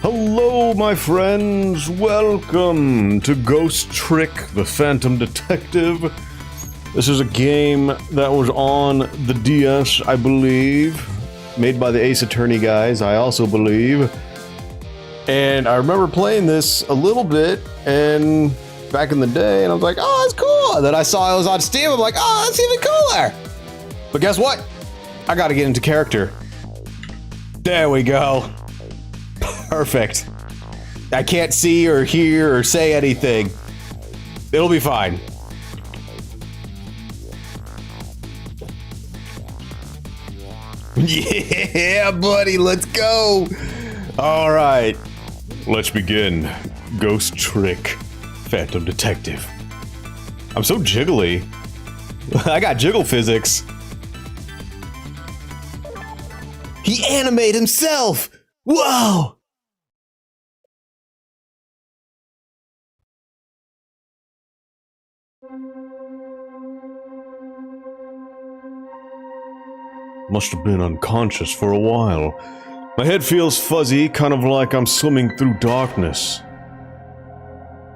Hello, my friends. Welcome to Ghost Trick, the Phantom Detective. This is a game that was on the DS, I believe, made by the Ace Attorney guys, I also believe. And I remember playing this a little bit and back in the day, and I was like, oh, that's cool. And then I saw it was on Steam. I'm like, oh, that's even cooler. But guess what? I gotta get into character. There we go. Perfect. I can't see or hear or say anything. It'll be fine. Yeah, buddy, let's go. All right, let's begin. Ghost Trick, Phantom Detective. I'm so jiggly. I got jiggle physics. He animated himself. Whoa. Must have been unconscious for a while. My head feels fuzzy, kind of like I'm swimming through darkness.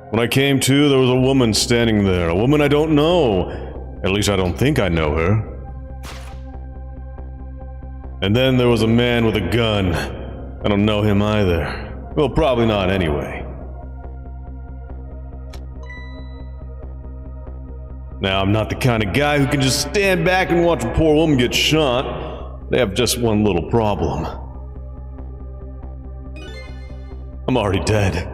When I came to, there was a woman standing there. A woman I don't know. At least I don't think I know her. And then there was a man with a gun. I don't know him either. Well, probably not anyway. Now, I'm not the kind of guy who can just stand back and watch a poor woman get shot. They have just one little problem. I'm already dead.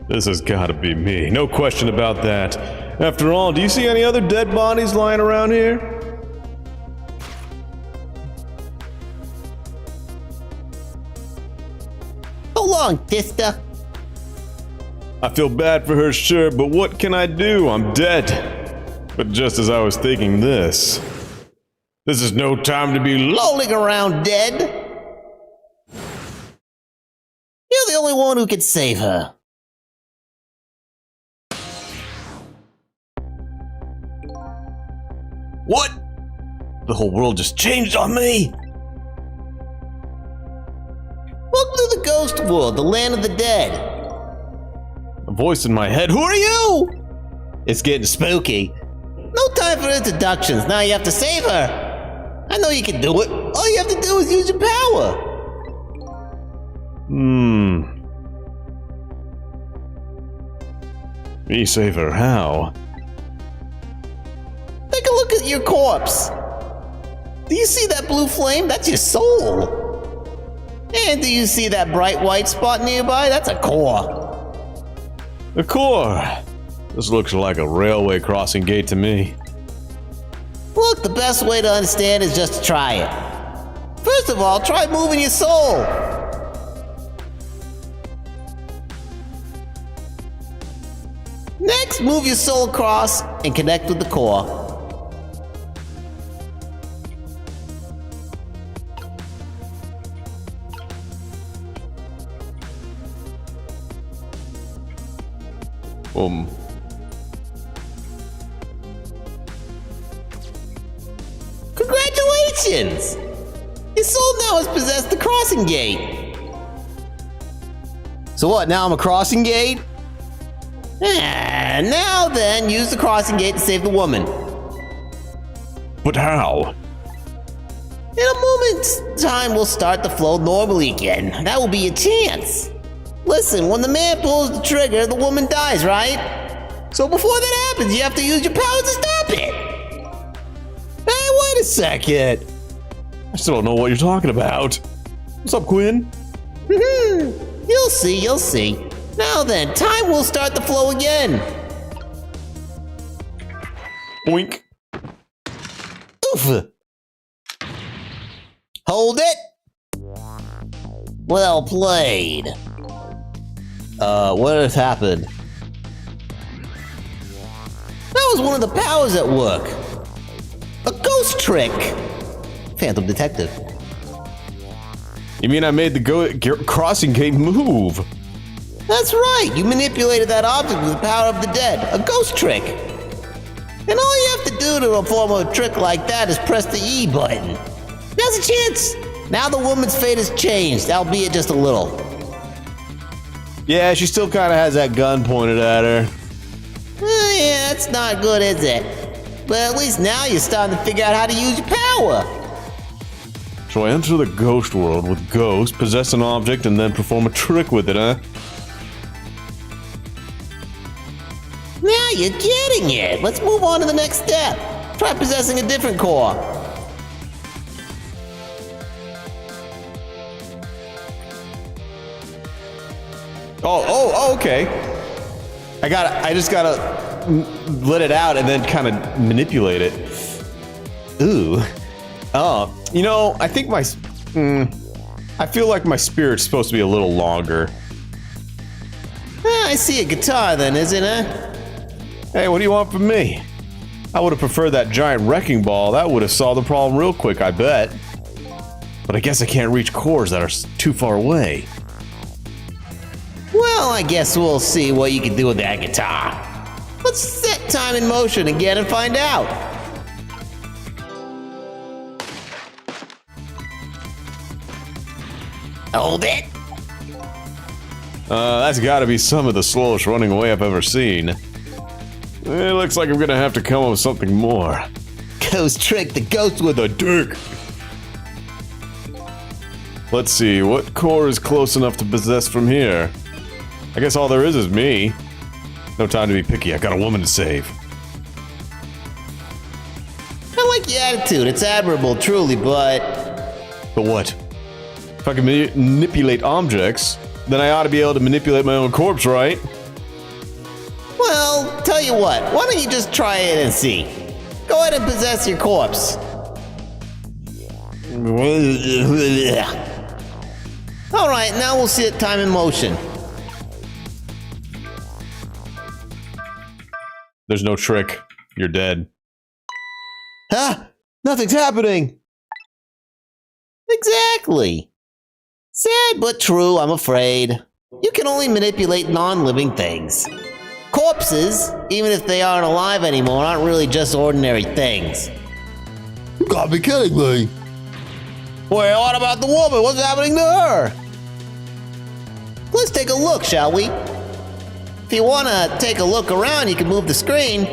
This has gotta be me. No question about that. After all, do you see any other dead bodies lying around here? So long, sister. I feel bad for her, sure, but what can I do? I'm dead. But just as I was thinking this is no time to be Lolling around dead. You're the only one who can save her. What? The whole world just changed on me. Welcome to the ghost world, the land of the dead. A voice in my head. Who are you? It's getting spooky. No time for introductions. Now you have to save her. I know you can do it. All you have to do is use your power. Me save her how? Take a look at your corpse. Do you see that blue flame? That's your soul. And do you see that bright white spot nearby? That's a core. A core. This looks like a railway crossing gate to me. Look, the best way to understand is just to try it. First of all, try moving your soul. Next, move your soul across and connect with the core. Congratulations! Your soul now has possessed the crossing gate. So what, now I'm a crossing gate? Now then, use the crossing gate to save the woman. But how? In a moment's time, we'll start the flow normally again. That will be your chance. Listen, when the man pulls the trigger, the woman dies, right? So before that happens, you have to use your powers to stop it. Hey, wait a second. I still don't know what you're talking about. What's up, Quinn? You'll see, you'll see. Now then, time will start the flow again. Boink. Oof. Hold it. Well played. What has happened? That was one of the powers at work. A ghost trick. Phantom Detective. You mean I made the crossing gate move? That's right. You manipulated that object with the power of the dead. A ghost trick. And all you have to do to perform a trick like that is press the E button. Now's a chance. Now the woman's fate has changed, albeit just a little. Yeah, she still kind of has that gun pointed at her. Yeah, that's not good, is it? But at least now you're starting to figure out how to use your power. So I enter the ghost world with ghosts, possess an object, and then perform a trick with it, huh? Now you're getting it. Let's move on to the next step. Try possessing a different core. Oh, okay. I just gotta let it out and then kind of manipulate it. Ooh. Oh, you know, I think I feel like my spirit's supposed to be a little longer. I see a guitar then, isn't it? Hey, what do you want from me? I would have preferred that giant wrecking ball. That would have solved the problem real quick, I bet. But I guess I can't reach cores that are too far away. Well, I guess we'll see what you can do with that guitar. Let's set time in motion again and find out. Hold it. That's gotta be some of the slowest running away I've ever seen. It looks like I'm gonna have to come up with something more. Ghost trick the ghost with a dick. Let's see, what core is close enough to possess from here? I guess all there is me. No time to be picky, I got a woman to save. I like your attitude, it's admirable, truly, but... But what? If I can manipulate objects, then I ought to be able to manipulate my own corpse, right? Well, tell you what, why don't you just try it and see? Go ahead and possess your corpse. Alright, now we'll see it time in motion. There's no trick. You're dead. Huh? Nothing's happening! Exactly. Sad but true, I'm afraid. You can only manipulate non-living things. Corpses, even if they aren't alive anymore, aren't really just ordinary things. You gotta be kidding me! Well, what about the woman? What's happening to her? Let's take a look, shall we? If you want to take a look around, you can move the screen.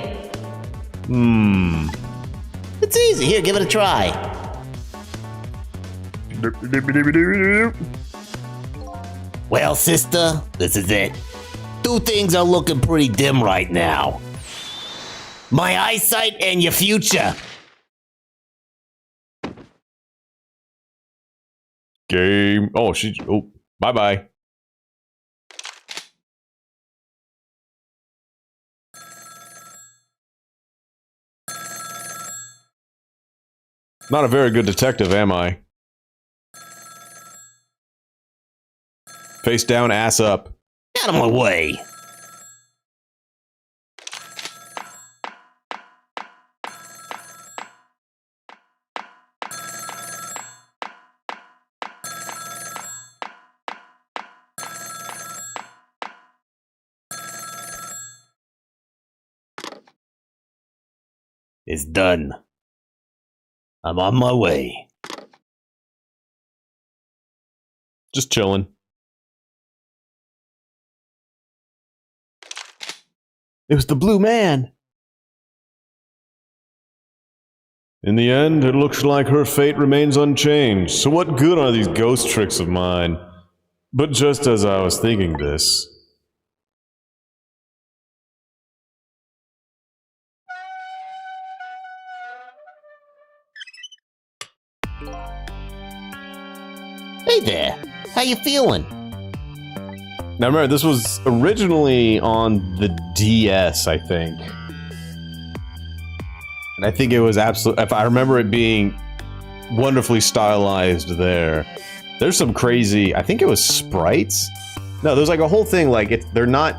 It's easy. Here, give it a try. Well, sister, this is it. Two things are looking pretty dim right now. My eyesight and your future. Game. Oh, bye-bye. Not a very good detective, am I? Face down, ass up. Out of my way. It's done. I'm on my way. Just chilling. It was the blue man. In the end, it looks like her fate remains unchanged. So what good are these ghost tricks of mine? But just as I was thinking this... Hey there, how you feeling? Now remember, this was originally on the DS, I think. And I think it was absolutely, if I remember it being wonderfully stylized there. There's some crazy, I think it was sprites? No, there's like a whole thing, like, they're not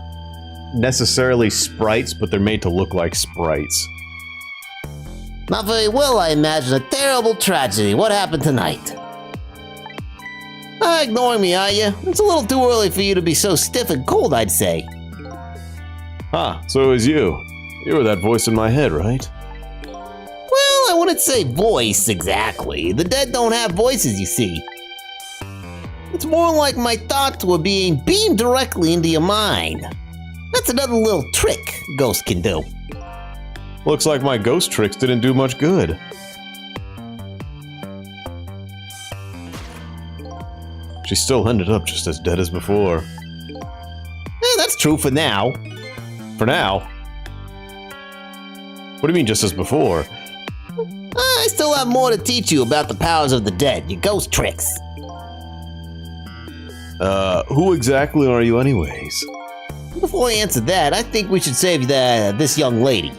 necessarily sprites, but they're made to look like sprites. Not very well, I imagine. A terrible tragedy. What happened tonight? Ignoring me, are you? It's a little too early for you to be so stiff and cold, I'd say. Huh, so it was you. You were that voice in my head, right? wouldn't say voice exactly. The dead don't have voices, you see. It's more like my thoughts were being beamed directly into your mind. That's another little trick ghosts can do. Looks like my ghost tricks didn't do much good. She still ended up just as dead as before. That's true for now. For now? What do you mean just as before? I still have more to teach you about the powers of the dead, your ghost tricks. Who exactly are you anyways? Before I answer that, I think we should save this young lady.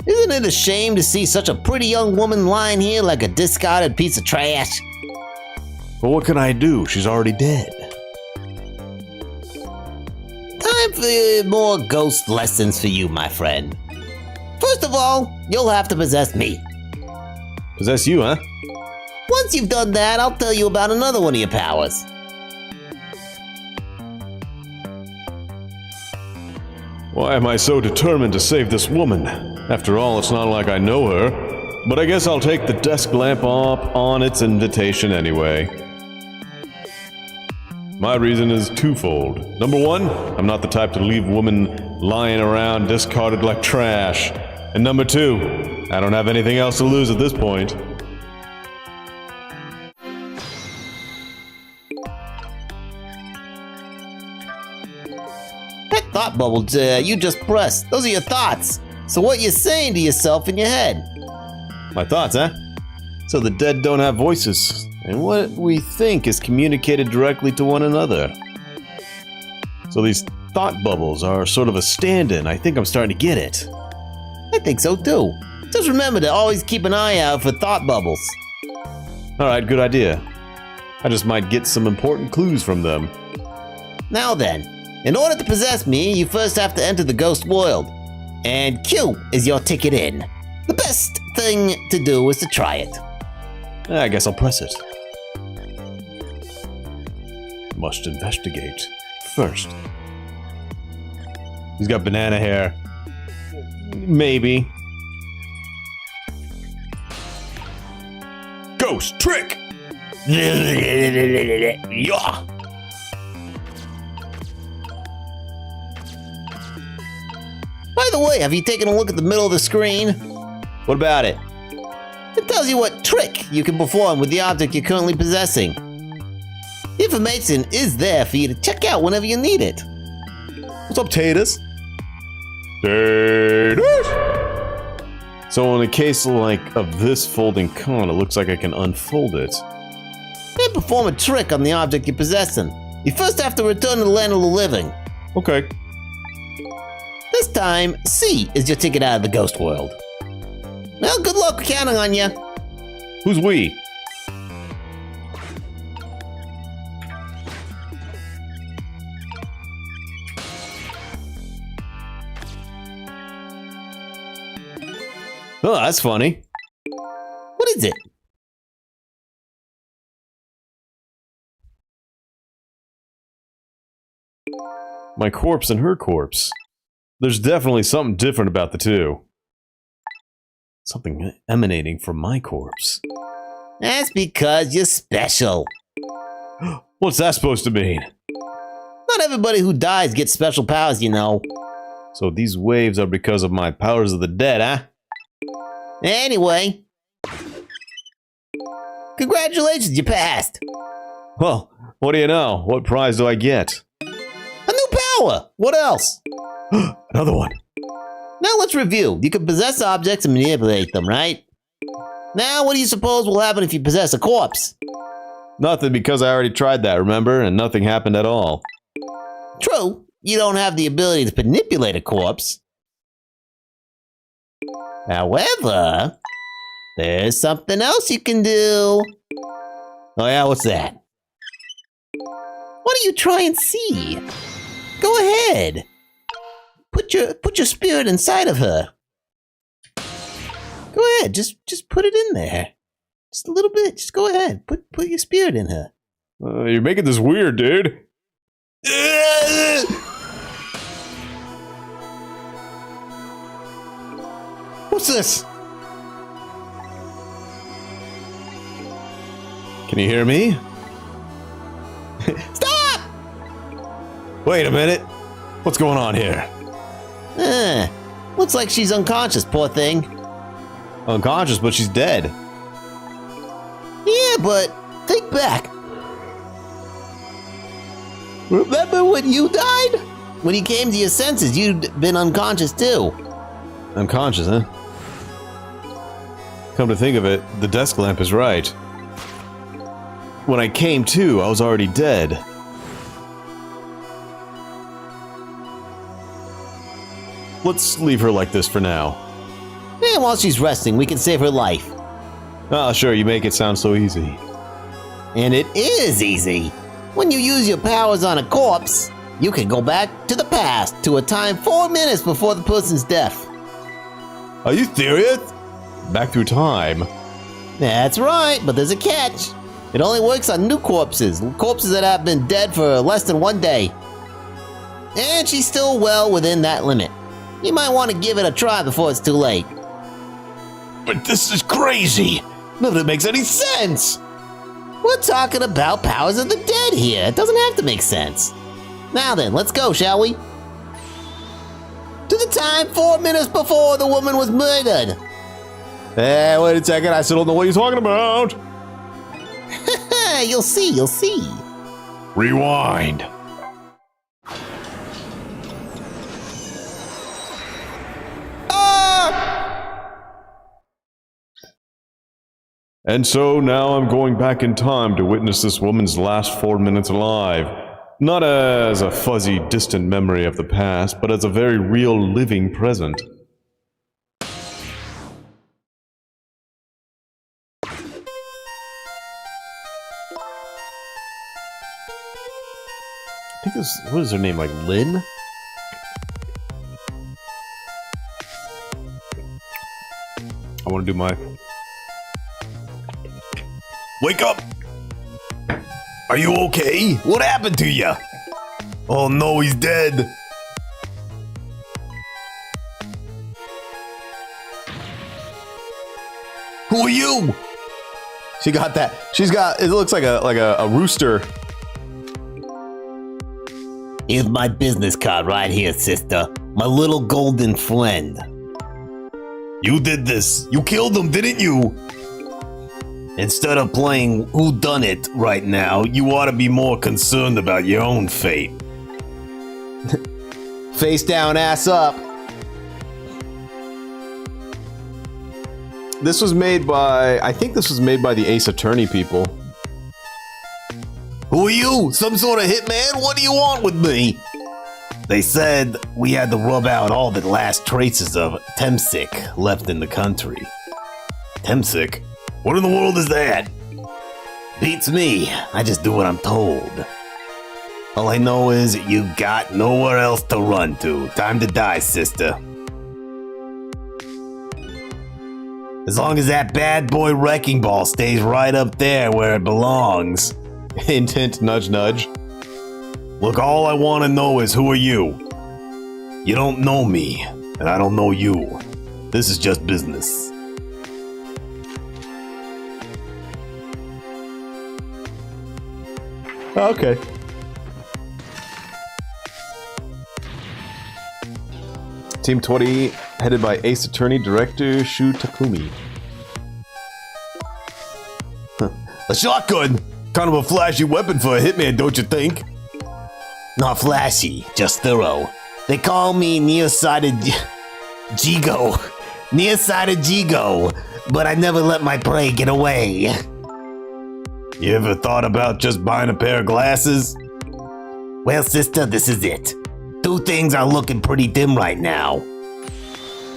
Isn't it a shame to see such a pretty young woman lying here like a discarded piece of trash? Well, what can I do? She's already dead. Time for more ghost lessons for you, my friend. First of all, you'll have to possess me. Possess you, huh? Once you've done that, I'll tell you about another one of your powers. Why am I so determined to save this woman? After all, it's not like I know her. But I guess I'll take the desk lamp up on its invitation anyway. My reason is twofold. Number one, I'm not the type to leave women lying around discarded like trash. And number two, I don't have anything else to lose at this point. That thought bubble you just pressed, those are your thoughts. So what you're saying to yourself in your head. My thoughts, huh? So the dead don't have voices, and what we think is communicated directly to one another. So these thought bubbles are sort of a stand-in. I think I'm starting to get it. I think so too. Just remember to always keep an eye out for thought bubbles. Alright, good idea. I just might get some important clues from them. Now then, in order to possess me, you first have to enter the ghost world. And Q is your ticket in. The best thing to do is to try it. I guess I'll press it. Must investigate first. He's got banana hair. Maybe. Ghost trick! Yeah. By the way, have you taken a look at the middle of the screen? What about it? It tells you what trick you can perform with the object you're currently possessing. The information is there for you to check out whenever you need it. What's up, taters? Taters! So in a case like of this folding cone, it looks like I can unfold it. And perform a trick on the object you're possessing. You first have to return to the land of the living. Okay. This time, C is your ticket out of the ghost world. Well, good luck, we're counting on you. Who's we? Oh, that's funny. What is it? My corpse and her corpse. There's definitely something different about the two. Something emanating from my corpse. That's because you're special. What's that supposed to mean? Not everybody who dies gets special powers, you know. So these waves are because of my powers of the dead, huh? Anyway. Congratulations, you passed. Well, what do you know? What prize do I get? A new power! What else? Another one. Now let's review. You can possess objects and manipulate them, right? Now what do you suppose will happen if you possess a corpse? Nothing, because I already tried that, remember? And nothing happened at all. True, you don't have the ability to manipulate a corpse. However, there's something else you can do. Oh yeah, what's that? What are you trying to see? Go ahead. Put your spirit inside of her. Go ahead, just put it in there. Just a little bit. Just go ahead. Put your spirit in her. You're making this weird, dude. What's this? Can you hear me? Stop! Wait a minute. What's going on here? Looks like she's unconscious, poor thing. Unconscious, but she's dead. Yeah, but think back. Remember when you died? When you came to your senses, you'd been unconscious too. Unconscious, huh? Come to think of it, the desk lamp is right. When I came to, I was already dead. Let's leave her like this for now. And while she's resting, we can save her life. Ah, sure, you make it sound so easy. And it is easy. When you use your powers on a corpse, you can go back to the past to a time 4 minutes before the person's death. Are you serious? Back through time. That's right, but there's a catch. It only works on new corpses that have been dead for less than 1 day. And she's still well within that limit. You might want to give it a try before it's too late. But this is crazy. None of it makes any sense. We're talking about powers of the dead here. It doesn't have to make sense. Now then, let's go, shall we? To the time 4 minutes before the woman was murdered. Hey, wait a second. I still don't know what you're talking about. You'll see, you'll see. Rewind. And so now I'm going back in time to witness this woman's last 4 minutes alive. Not as a fuzzy, distant memory of the past, but as a very real, living present. I think this, what is her name, like Lynn? I want to do my... Wake up! Are you okay? What happened to you? Oh no, he's dead. Who are you? She got that. She's got, it looks like a rooster. Here's my business card right here, sister. My little golden friend. You did this. You killed him, didn't you? Instead of playing whodunit right now, you ought to be more concerned about your own fate. Face down, ass up. This was made by, I think this was made by the Ace Attorney people. Who are you? Some sort of hitman? What do you want with me? They said we had to rub out all the last traces of Temsic left in the country. Temsic? What in the world is that? Beats me. I just do what I'm told. All I know is you got nowhere else to run to. Time to die, sister. As long as that bad boy wrecking ball stays right up there where it belongs. Hint, hint, nudge, nudge. Look, all I want to know is who are you? You don't know me, and I don't know you. This is just business. Okay. Team 20, headed by Ace Attorney Director Shu Takumi. A shotgun! Kind of a flashy weapon for a hitman, don't you think? Not flashy, just thorough. They call me nearsighted Jigo. Nearsighted Jigo. But I never let my prey get away. You ever thought about just buying a pair of glasses? Well, sister, this is it. Two things are looking pretty dim right now.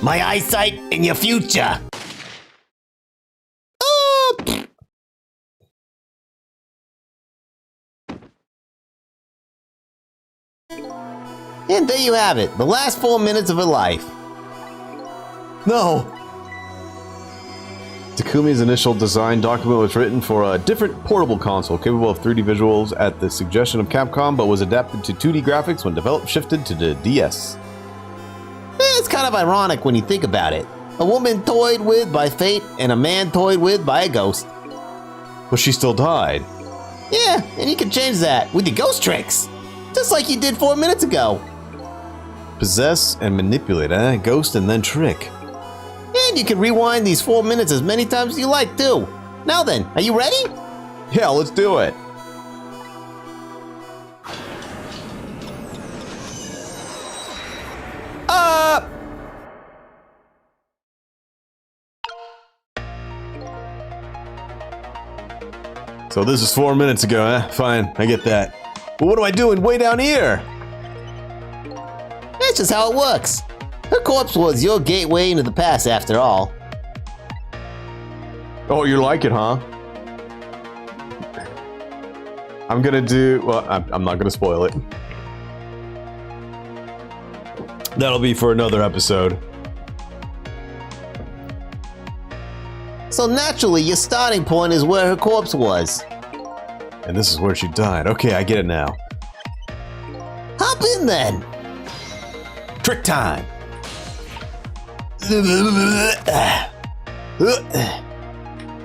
My eyesight and your future. And there you have it, the last 4 minutes of her life. No! Takumi's initial design document was written for a different portable console capable of 3D visuals at the suggestion of Capcom, but was adapted to 2D graphics when shifted to the DS. It's kind of ironic when you think about it. A woman toyed with by fate and a man toyed with by a ghost. But she still died. Yeah, and you can change that with your ghost tricks. Just like you did 4 minutes ago. Possess and manipulate, eh? Ghost and then trick. And you can rewind these 4 minutes as many times as you like, too. Now then, are you ready? Yeah, let's do it. So this is 4 minutes ago, eh? Fine, I get that. But what am I doing way down here? That's just how it works. Her corpse was your gateway into the past, after all. Oh, you like it, huh? I'm gonna do... Well, I'm not gonna spoil it. That'll be for another episode. So naturally, your starting point is where her corpse was. And this is where she died. Okay, I get it now. Hop in then. Trick time!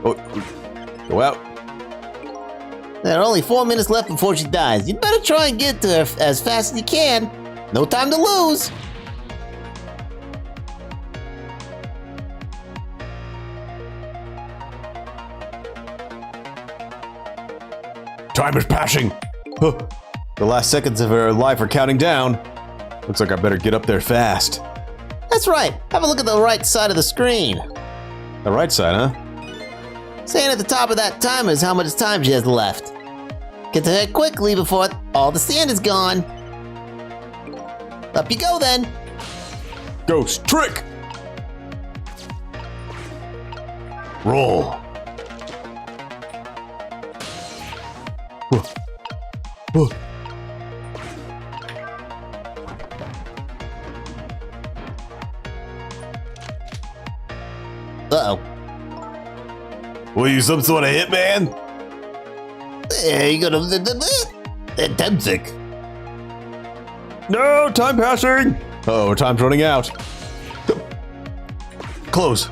Oh, go out. There are only 4 minutes left before she dies. You'd better try and get to her as fast as you can. No time to lose. Time is passing. Huh. The last seconds of her life are counting down. Looks like I better get up there fast. That's right. Have a look at the right side of the screen. The right side, huh? Saying at the top of that timer is how much time she has left. Get to her quickly before all the sand is gone. Up you go then. Ghost trick! Roll. Uh-oh. Were you some sort of hitman? Yeah, you gotta... Tempting. No, time passing! Oh, time's running out. Close.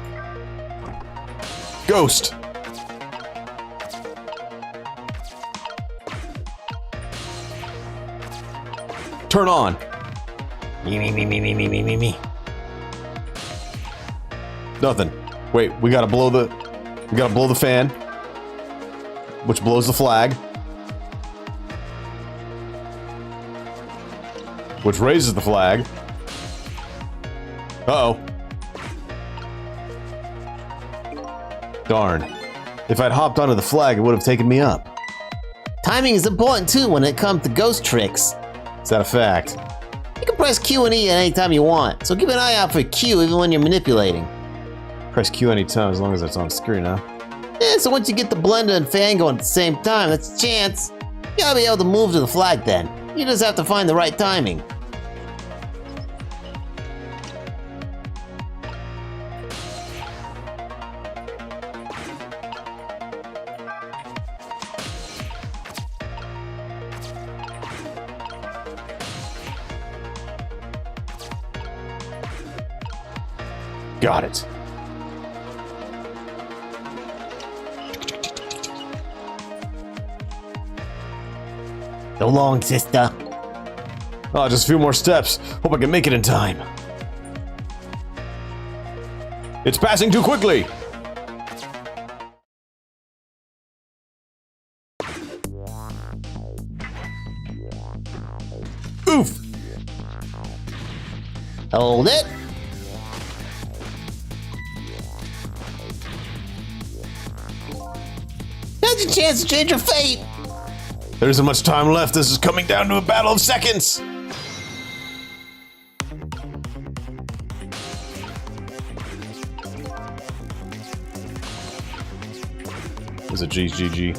Ghost. Turn on. Me. Nothing. Wait, we gotta blow the fan, which blows the flag, which raises the flag. Uh-oh. Darn. If I'd hopped onto the flag, it would have taken me up. Timing is important too when it comes to ghost tricks. Is that a fact? You can press Q and E at any time you want, so keep an eye out for Q even when you're manipulating. Press Q anytime as long as it's on screen, huh? Yeah, so once you get the blender and fan going at the same time, that's a chance. You gotta be able to move to the flag then. You just have to find the right timing. Got it. So long, sister. Oh, just a few more steps. Hope I can make it in time. It's passing too quickly. Oof. Hold it. Now's your chance to change your fate. There isn't much time left. This is coming down to a battle of seconds. It's a GG.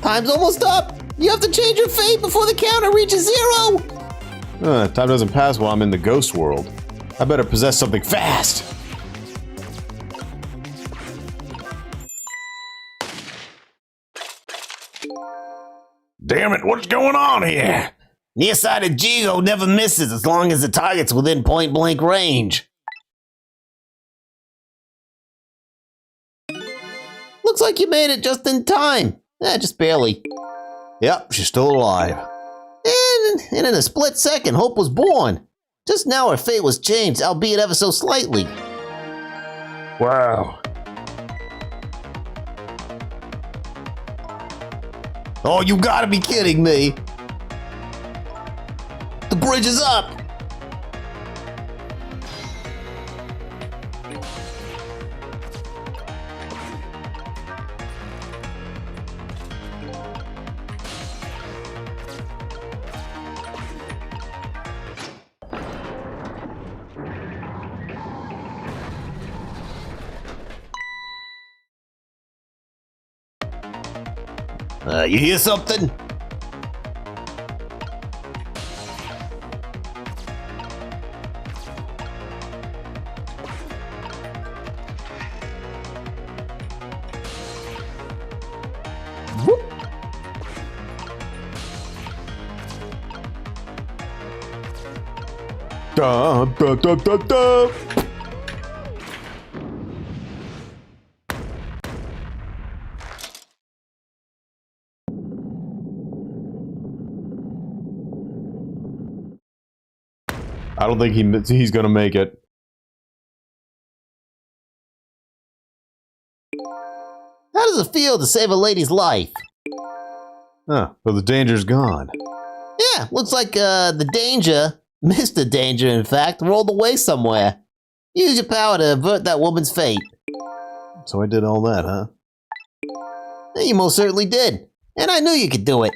Time's almost up. You have to change your fate before the counter reaches 0. Time doesn't pass while I'm in the ghost world. I better possess something fast. Damn it, what's going on here? Nearsighted Jigo never misses as long as the target's within point-blank range. Looks like you made it just in time. Just barely. Yep, she's still alive. And in a split second, Hope was born. Just now her fate was changed, albeit ever so slightly. Wow. Oh, you gotta be kidding me. The bridge is up. You hear something? Whoop. Da, da, da, da, da. I don't think he's gonna make it. How does it feel to save a lady's life? Huh, but the danger's gone. Yeah, looks like the danger, Mr. Danger in fact, rolled away somewhere. Use your power to avert that woman's fate. So I did all that, huh? Yeah, you most certainly did. And I knew you could do it.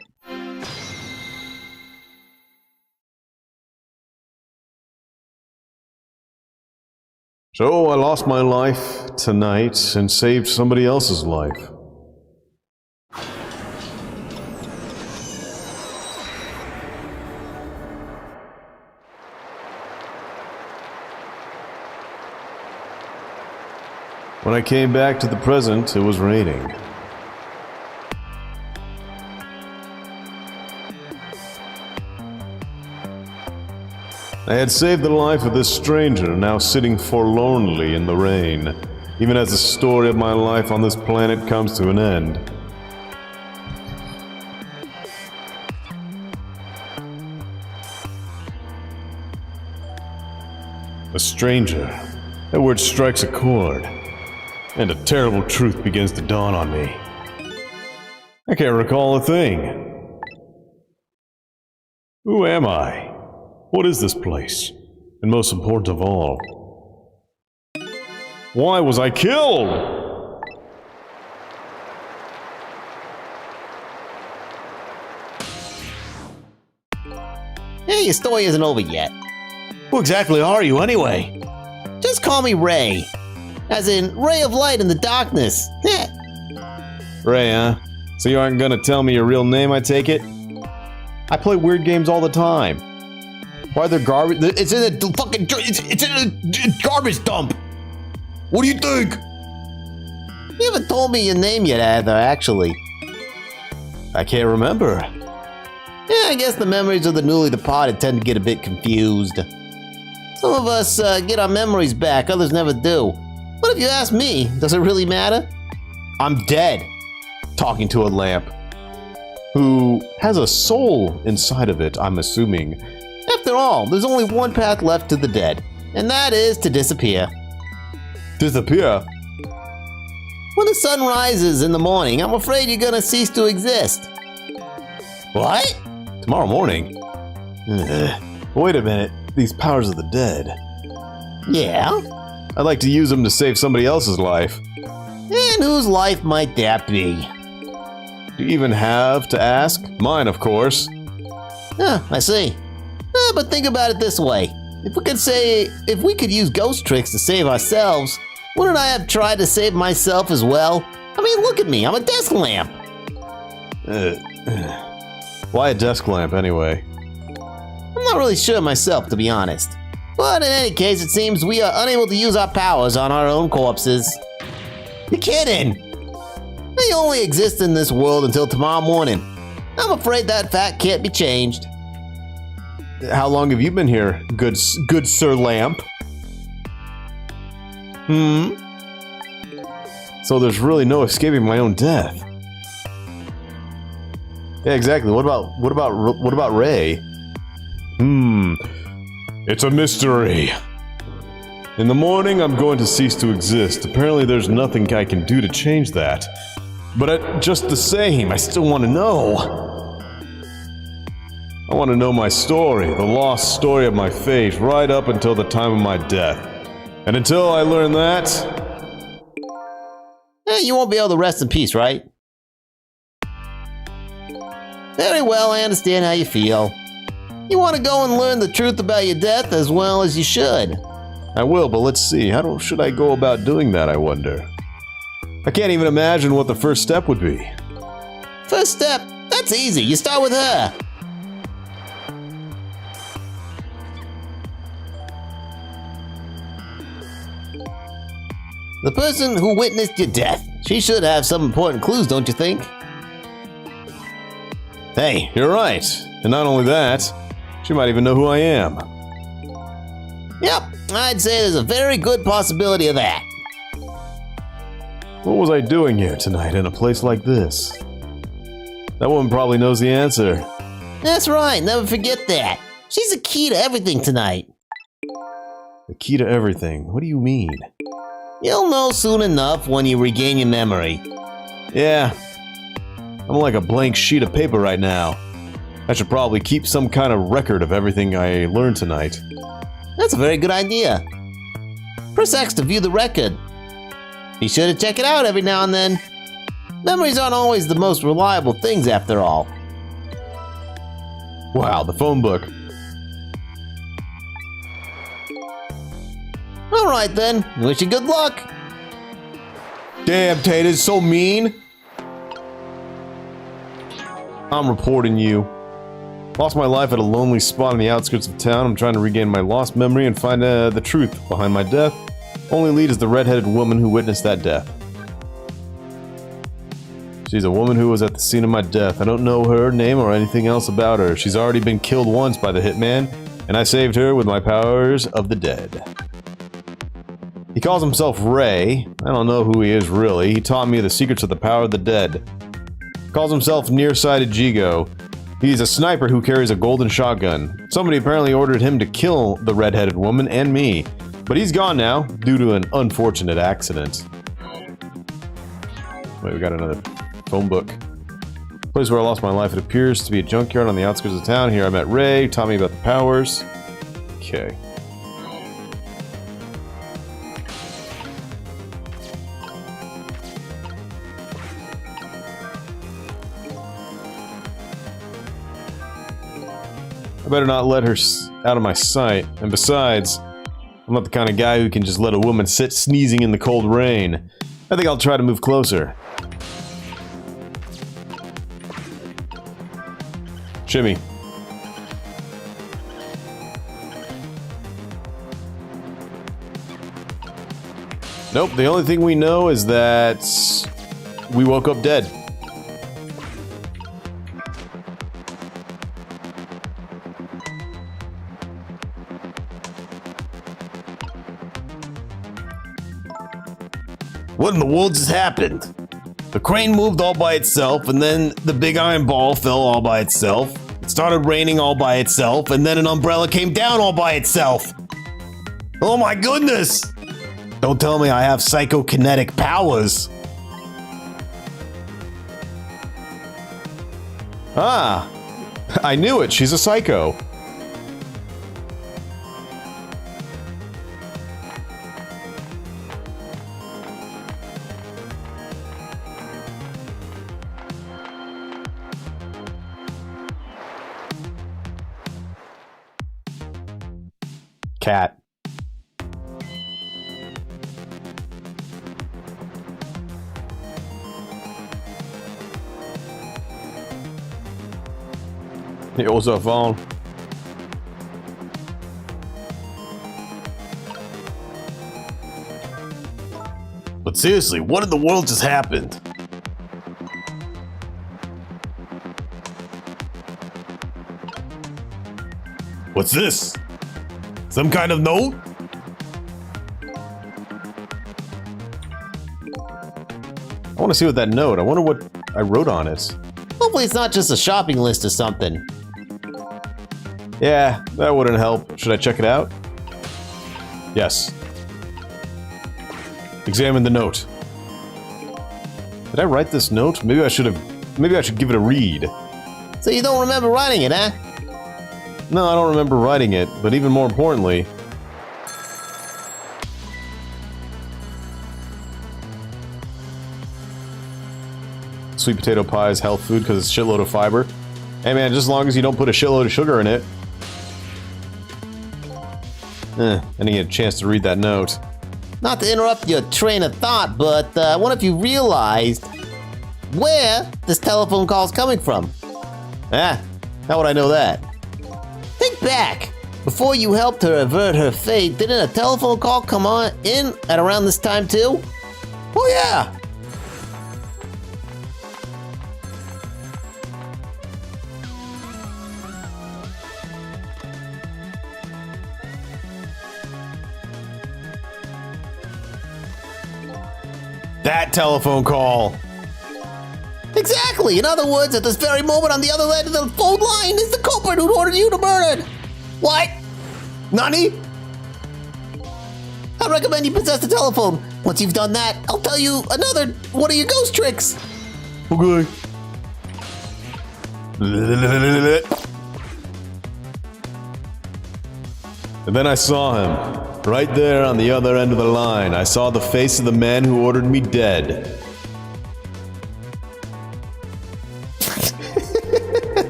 So I lost my life tonight and saved somebody else's life. When I came back to the present, it was raining. I had saved the life of this stranger, now sitting forlornly in the rain, even as the story of my life on this planet comes to an end. A stranger. That word strikes a chord, and a terrible truth begins to dawn on me. I can't recall a thing. Who am I? What is this place? And most important of all, why was I killed? Hey, your story isn't over yet. Who exactly are you anyway? Just call me Ray. As in, ray of light in the darkness. Ray, huh? So you aren't gonna tell me your real name, I take it? I play weird games all the time. Why are there garbage? It's in a fucking... It's in a garbage dump. What do you think? You haven't told me your name yet either, actually. I can't remember. Yeah, I guess the memories of the newly departed tend to get a bit confused. Some of us get our memories back, others never do. But if you ask me, does it really matter? I'm dead. Talking to a lamp. Who has a soul inside of it, I'm assuming. After all, there's only one path left to the dead, and that is to disappear. Disappear? When the sun rises in the morning, I'm afraid you're gonna cease to exist. What? Tomorrow morning? Wait a minute. These powers of the dead. Yeah? I'd like to use them to save somebody else's life. And whose life might that be? Do you even have to ask? Mine, of course. I see. But think about it this way. If we could use ghost tricks to save ourselves, wouldn't I have tried to save myself as well? I mean, look at me, I'm a desk lamp. Why a desk lamp, anyway? I'm not really sure myself, to be honest. But in any case, it seems we are unable to use our powers on our own corpses. You're kidding! They only exist in this world until tomorrow morning. I'm afraid that fact can't be changed. How long have you been here, good Sir Lamp? So there's really no escaping my own death. Yeah, exactly. What about Ray? It's a mystery. In the morning, I'm going to cease to exist. Apparently, there's nothing I can do to change that. But just the same, I still want to know. I want to know my story, the lost story of my fate, right up until the time of my death. And until I learn that... You won't be able to rest in peace, right? Very well, I understand how you feel. You want to go and learn the truth about your death as well as you should. I will, but let's see. How should I go about doing that, I wonder? I can't even imagine what the first step would be. First step? That's easy. You start with her. The person who witnessed your death. She should have some important clues, don't you think? Hey, you're right. And not only that, she might even know who I am. Yep, I'd say there's a very good possibility of that. What was I doing here tonight in a place like this? That woman probably knows the answer. That's right, never forget that. She's the key to everything tonight. The key to everything? What do you mean? You'll know soon enough when you regain your memory. Yeah. I'm like a blank sheet of paper right now. I should probably keep some kind of record of everything I learned tonight. That's a very good idea. Press X to view the record. Be sure to check it out every now and then. Memories aren't always the most reliable things after all. Wow, the phone book. Alright then, wish you good luck. Damn, Tate is so mean. I'm reporting you. Lost my life at a lonely spot on the outskirts of town. I'm trying to regain my lost memory and find the truth behind my death. Only lead is the red-headed woman who witnessed that death. She's a woman who was at the scene of my death. I don't know her name or anything else about her. She's already been killed once by the hitman, and I saved her with my powers of the dead. He calls himself Ray. I don't know who he is really. He taught me the secrets of the power of the dead. Calls himself Nearsighted Jigo. He's a sniper who carries a golden shotgun. Somebody apparently ordered him to kill the red-headed woman and me. But he's gone now, due to an unfortunate accident. Wait, we got another phone book. Place where I lost my life. It appears to be a junkyard on the outskirts of town. Here I met Ray, taught me about the powers. Okay. I better not let her out of my sight. And besides, I'm not the kind of guy who can just let a woman sit sneezing in the cold rain. I think I'll try to move closer. Shimmy. Nope, the only thing we know is that we woke up dead. What in the world just happened? The crane moved all by itself, and then the big iron ball fell all by itself. It started raining all by itself, and then an umbrella came down all by itself. Oh my goodness! Don't tell me I have psychokinetic powers. Ah, I knew it. She's a psycho. Cat. It was a phone. But seriously, what in the world just happened? What's this? Some kind of note? I want to see what that note. I wonder what I wrote on it. Hopefully it's not just a shopping list or something. Yeah, that wouldn't help. Should I check it out? Yes. Examine the note. Did I write this note? Maybe I should give it a read. So you don't remember writing it, huh? No, I don't remember writing it, but even more importantly... Sweet potato pie is health food because it's a shitload of fiber. Hey man, just as long as you don't put a shitload of sugar in it. I didn't get a chance to read that note. Not to interrupt your train of thought, but I wonder if you realized where this telephone call is coming from. How would I know that? Think back. Before you helped her avert her fate, didn't a telephone call come on in at around this time too? Oh yeah! That telephone call. Exactly. In other words, at this very moment on the other end of the phone line is the culprit who ordered you to murder. What? Nani? I recommend you possess the telephone. Once you've done that, I'll tell you another one of your ghost tricks. Okay. And then I saw him. Right there on the other end of the line, I saw the face of the man who ordered me dead.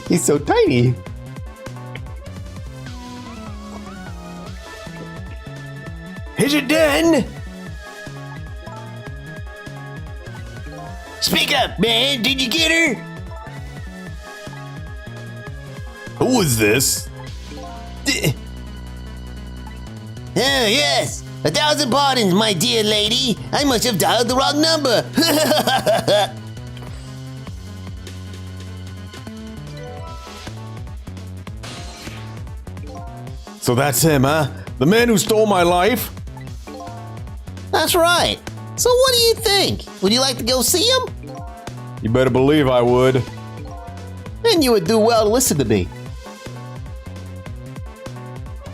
He's so tiny. Is it done? Speak up, man. Did you get her? Who is this? Oh, yes. 1,000 pardons, my dear lady. I must have dialed the wrong number. So that's him, huh? The man who stole my life? That's right. So what do you think? Would you like to go see him? You better believe I would. Then you would do well to listen to me.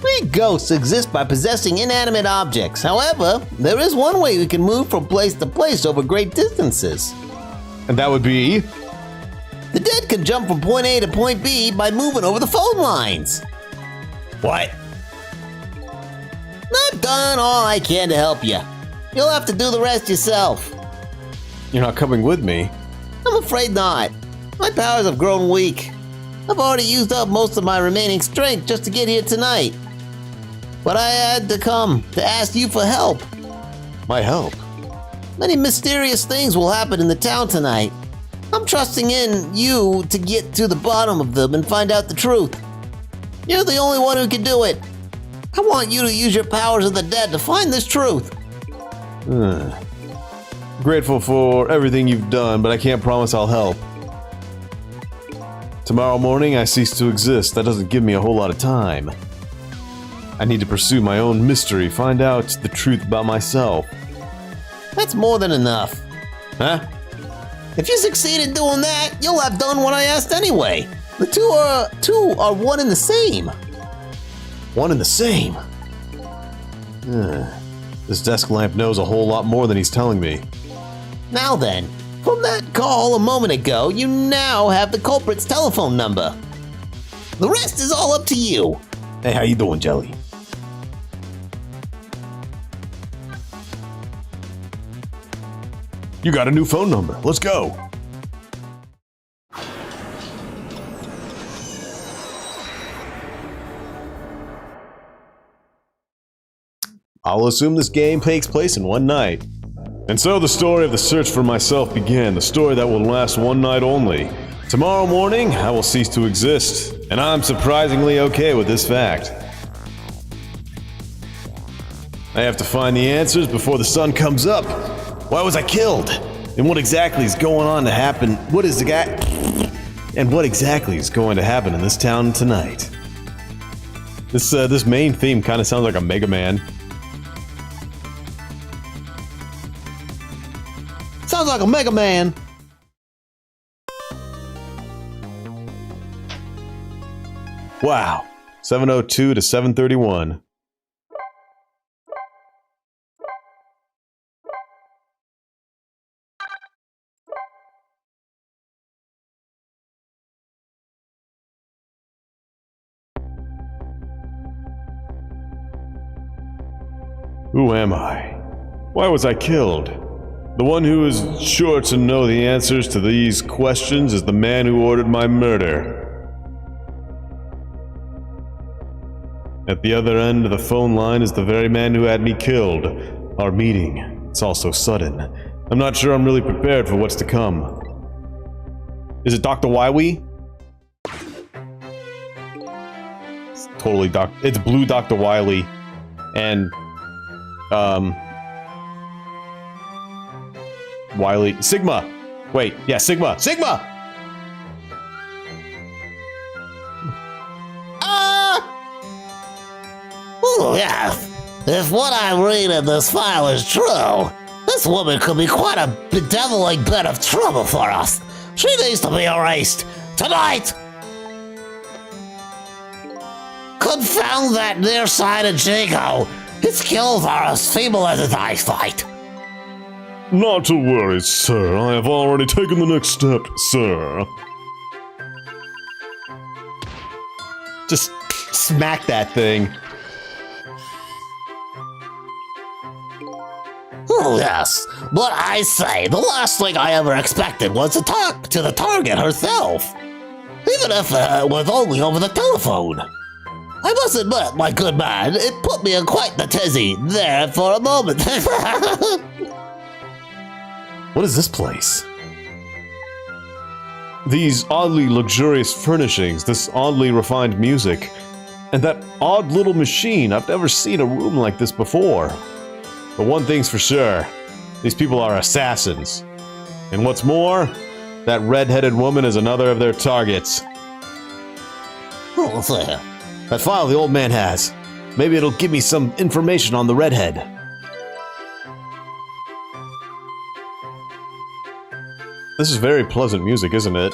We ghosts exist by possessing inanimate objects. However, there is one way we can move from place to place over great distances. And that would be? The dead can jump from point A to point B by moving over the phone lines. What? I've done all I can to help you. You'll have to do the rest yourself. You're not coming with me. I'm afraid not. My powers have grown weak. I've already used up most of my remaining strength just to get here tonight. But I had to come to ask you for help. My help? Many mysterious things will happen in the town tonight. I'm trusting in you to get to the bottom of them and find out the truth. You're the only one who can do it. I want you to use your powers of the dead to find this truth. Grateful for everything you've done, but I can't promise I'll help. Tomorrow morning, I cease to exist. That doesn't give me a whole lot of time. I need to pursue my own mystery, find out the truth about myself. That's more than enough. Huh? If you succeed in doing that, you'll have done what I asked anyway. The two are one and the same. One and the same? This desk lamp knows a whole lot more than he's telling me. Now then, from that call a moment ago, you now have the culprit's telephone number. The rest is all up to you. Hey, how you doing, Jelly? You got a new phone number. Let's go. I'll assume this game takes place in one night. And so the story of the search for myself began, the story that will last one night only. Tomorrow morning, I will cease to exist, and I'm surprisingly okay with this fact. I have to find the answers before the sun comes up. Why was I killed? And what exactly is going on to happen? What exactly is going to happen in this town tonight? This main theme kind of sounds like a Mega Man. Sounds like a Mega Man. Wow. 702 to 731. Who am I? Why was I killed? The one who is sure to know the answers to these questions is the man who ordered my murder. At the other end of the phone line is the very man who had me killed. Our meeting. It's all so sudden. I'm not sure I'm really prepared for what's to come. Is it Dr. Wiley? It's totally It's blue Dr. Wiley. And Wiley. Sigma! Wait, yeah, Sigma! Sigma! Oh, yes. If what I read in this file is true, this woman could be quite a bedeviling bit of trouble for us. She needs to be erased. Tonight! Confound that nearsighted Jago. His skills are as feeble as his eyesight. Not to worry, sir. I have already taken the next step, sir. Just smack that thing. Oh, yes. But I say, the last thing I ever expected was to talk to the target herself. Even if it was only over the telephone. I must admit, my good man, it put me in quite the tizzy there for a moment. What is this place? These oddly luxurious furnishings, this oddly refined music, and that odd little machine. I've never seen a room like this before. But one thing's for sure, these people are assassins. And what's more, that red-headed woman is another of their targets. Oh, there. That file the old man has. Maybe it'll give me some information on the redhead. This is very pleasant music, isn't it?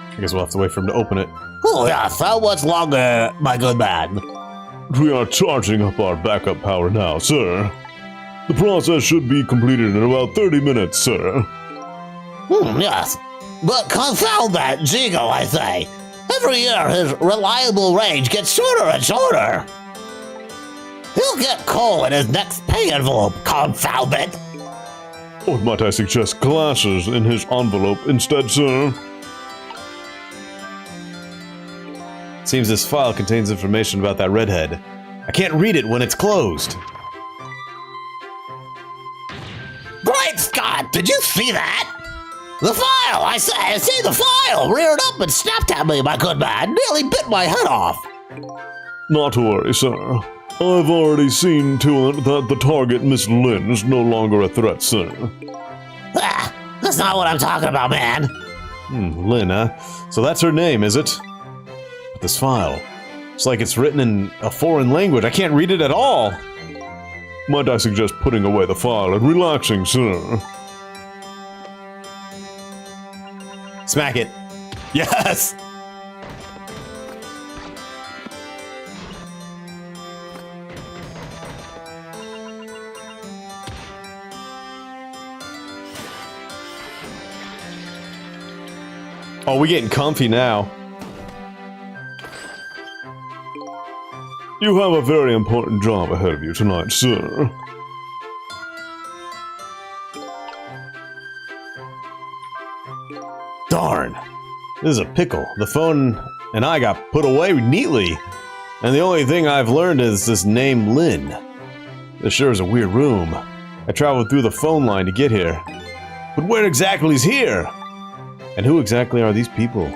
I guess we'll have to wait for him to open it. Oh, yes. How much longer, my good man? We are charging up our backup power now, sir. The process should be completed in about 30 minutes, sir. Yes. But confound that Jigo, I say. Every year his reliable range gets shorter and shorter. He'll get coal in his next pay envelope, confound it. Or might I suggest glasses in his envelope instead, sir? Seems this file contains information about that redhead. I can't read it when it's closed. Great Scott, did you see that? The file, I see the file, reared up and snapped at me, my good man, nearly bit my head off. Not to worry, sir. I've already seen to it that the target, Miss Lynn, is no longer a threat, sir. Ah, that's not what I'm talking about, man. Lynn, huh? So that's her name, is it? But this file, it's like it's written in a foreign language. I can't read it at all. Might I suggest putting away the file and relaxing, sir? Smack it. Yes! Oh, we're getting comfy now. You have a very important job ahead of you tonight, sir. Darn. This is a pickle. The phone and I got put away neatly. And the only thing I've learned is this name Lynn. This sure is a weird room. I traveled through the phone line to get here. But where exactly is here? And who exactly are these people?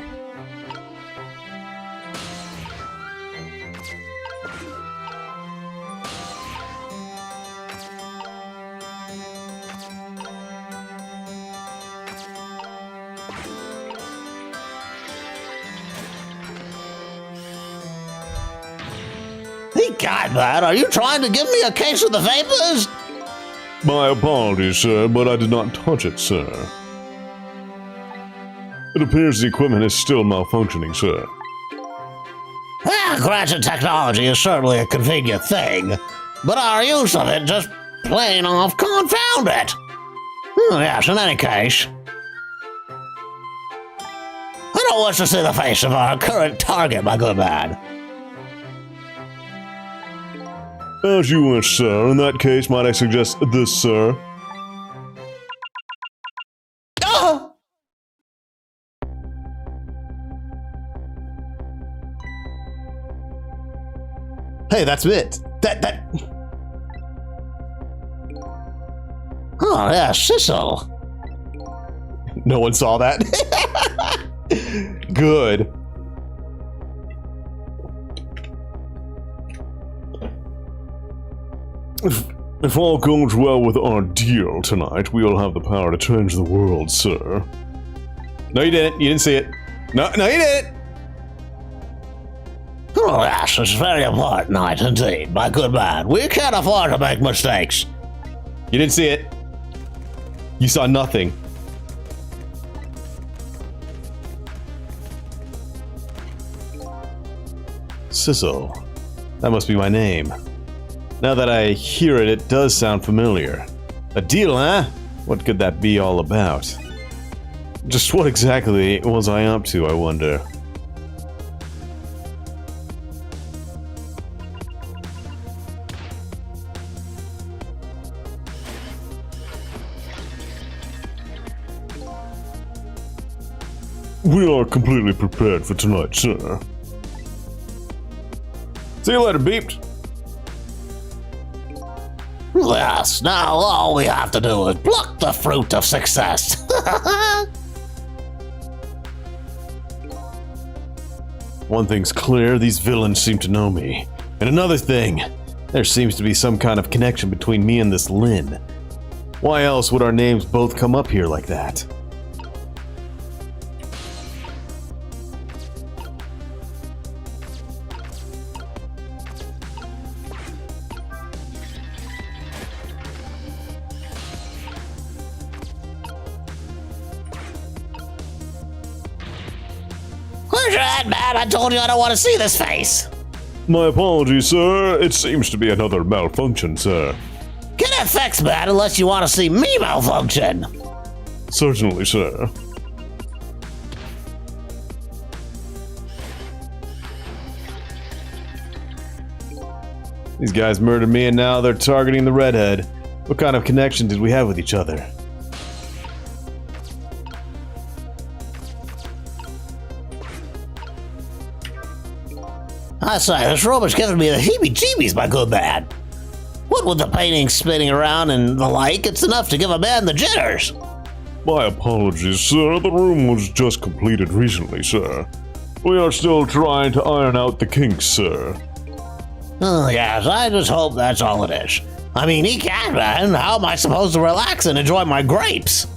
God, man, are you trying to give me a case of the vapors? My apologies, sir, but I did not touch it, sir. It appears the equipment is still malfunctioning, sir. Well, granted, technology is certainly a convenient thing, but our use of it just plain off confound it. Yes, in any case, I don't wish to see the face of our current target, my good man. As you wish, sir. In that case, might I suggest this, sir? Oh! Hey, that's it. Oh, yeah, Sissel. No one saw that. Good. If all goes well with our deal tonight, we'll have the power to change the world, sir. No, you didn't. You didn't see it. No, you didn't. Oh, yes, it's a very important night indeed, my good man. We can't afford to make mistakes. You didn't see it. You saw nothing. Sissel. That must be my name. Now that I hear it, it does sound familiar. A deal, huh? What could that be all about? Just what exactly was I up to, I wonder? We are completely prepared for tonight, sir. See you later, beeped. Yes, now all we have to do is pluck the fruit of success. One thing's clear, these villains seem to know me. And another thing, there seems to be some kind of connection between me and this Lynn. Why else would our names both come up here like that? Where's your head, man? I told you I don't want to see this face. My apologies, sir. It seems to be another malfunction, sir. Get it fixed, man, unless you want to see me malfunction. Certainly, sir. These guys murdered me and now they're targeting the redhead. What kind of connection did we have with each other? I say, this room is giving me the heebie-jeebies, my good man. What with the paintings spinning around and the like, it's enough to give a man the jitters. My apologies, sir. The room was just completed recently, sir. We are still trying to iron out the kinks, sir. Oh, yes, I just hope that's all it is. I mean, he can, man. How am I supposed to relax and enjoy my grapes?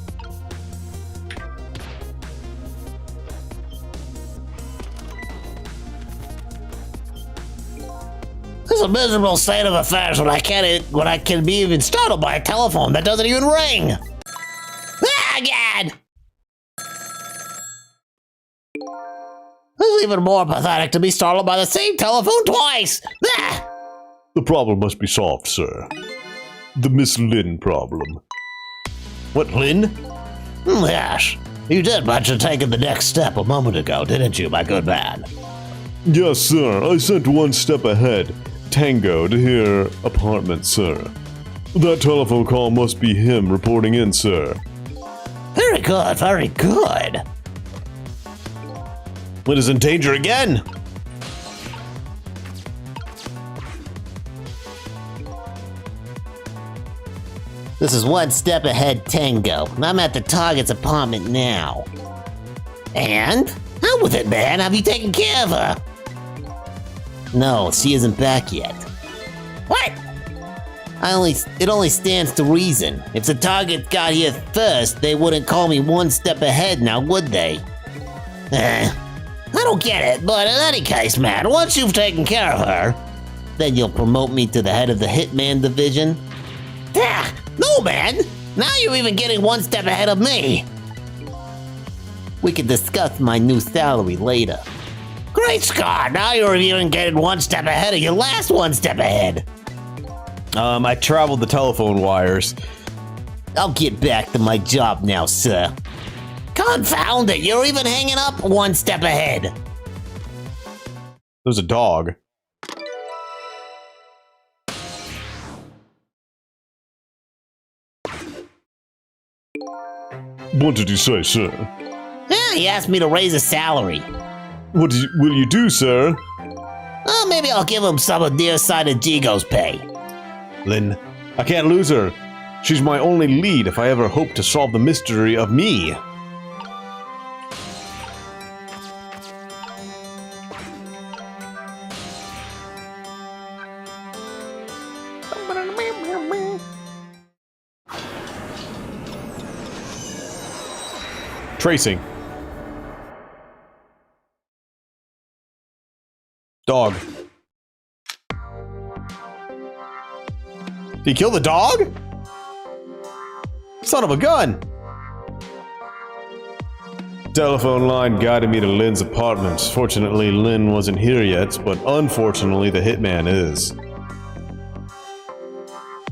This is a miserable state of affairs when I can be even startled by a telephone that doesn't even ring. Ah, God! This is even more pathetic to be startled by the same telephone twice. Ah! The problem must be solved, sir. The Miss Lynn problem. What, Lynn? Yes. You did mention taking the next step a moment ago, didn't you, my good man? Yes, sir. I sent one step ahead. Tango to her apartment, sir. That telephone call must be him reporting in, sir. Very good, very good. Lynn is in danger again! This is one step ahead, Tango. I'm at the target's apartment now. And? How with it, man? Have you taken care of her? No, she isn't back yet. What? It only stands to reason. If the target got here first, they wouldn't call me one step ahead now, would they? I don't get it, but in any case, man, once you've taken care of her, Then you'll promote me to the head of the Hitman division? Ah, no, man! Now you're even getting one step ahead of me! We can discuss my new salary later. Great Scott! Now you're even getting one step ahead of your last one step ahead! I traveled the telephone wires. I'll get back to my job now, sir. Confound it, you're even hanging up one step ahead! There's a dog. What did you say, sir? Yeah, he asked me to raise his salary. What will you do, sir? Maybe I'll give him some of dear side of Jigo's pay. Lynn, I can't lose her. She's my only lead if I ever hope to solve the mystery of me. Tracing. Dog. Did he kill the dog? Son of a gun! Telephone line guided me to Lynn's apartment. Fortunately, Lynn wasn't here yet, but unfortunately, the hitman is.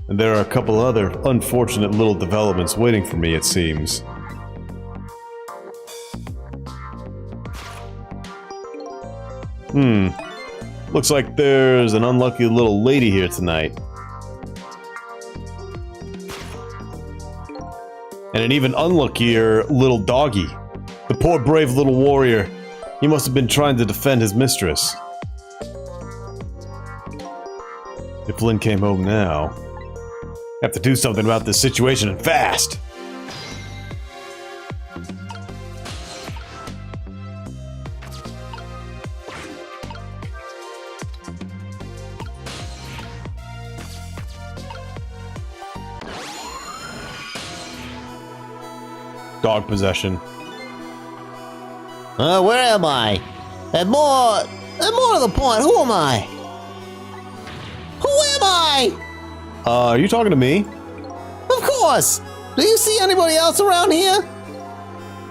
And there are a couple other unfortunate little developments waiting for me, it seems. Looks like there's an unlucky little lady here tonight. And an even unluckier little doggy. The poor brave little warrior. He must have been trying to defend his mistress. If Lynn came home now, I have to do something about this situation and fast. Dog possession. Where am I? And more to the point, who am I? Who am I? Are you talking to me? Of course! Do you see anybody else around here?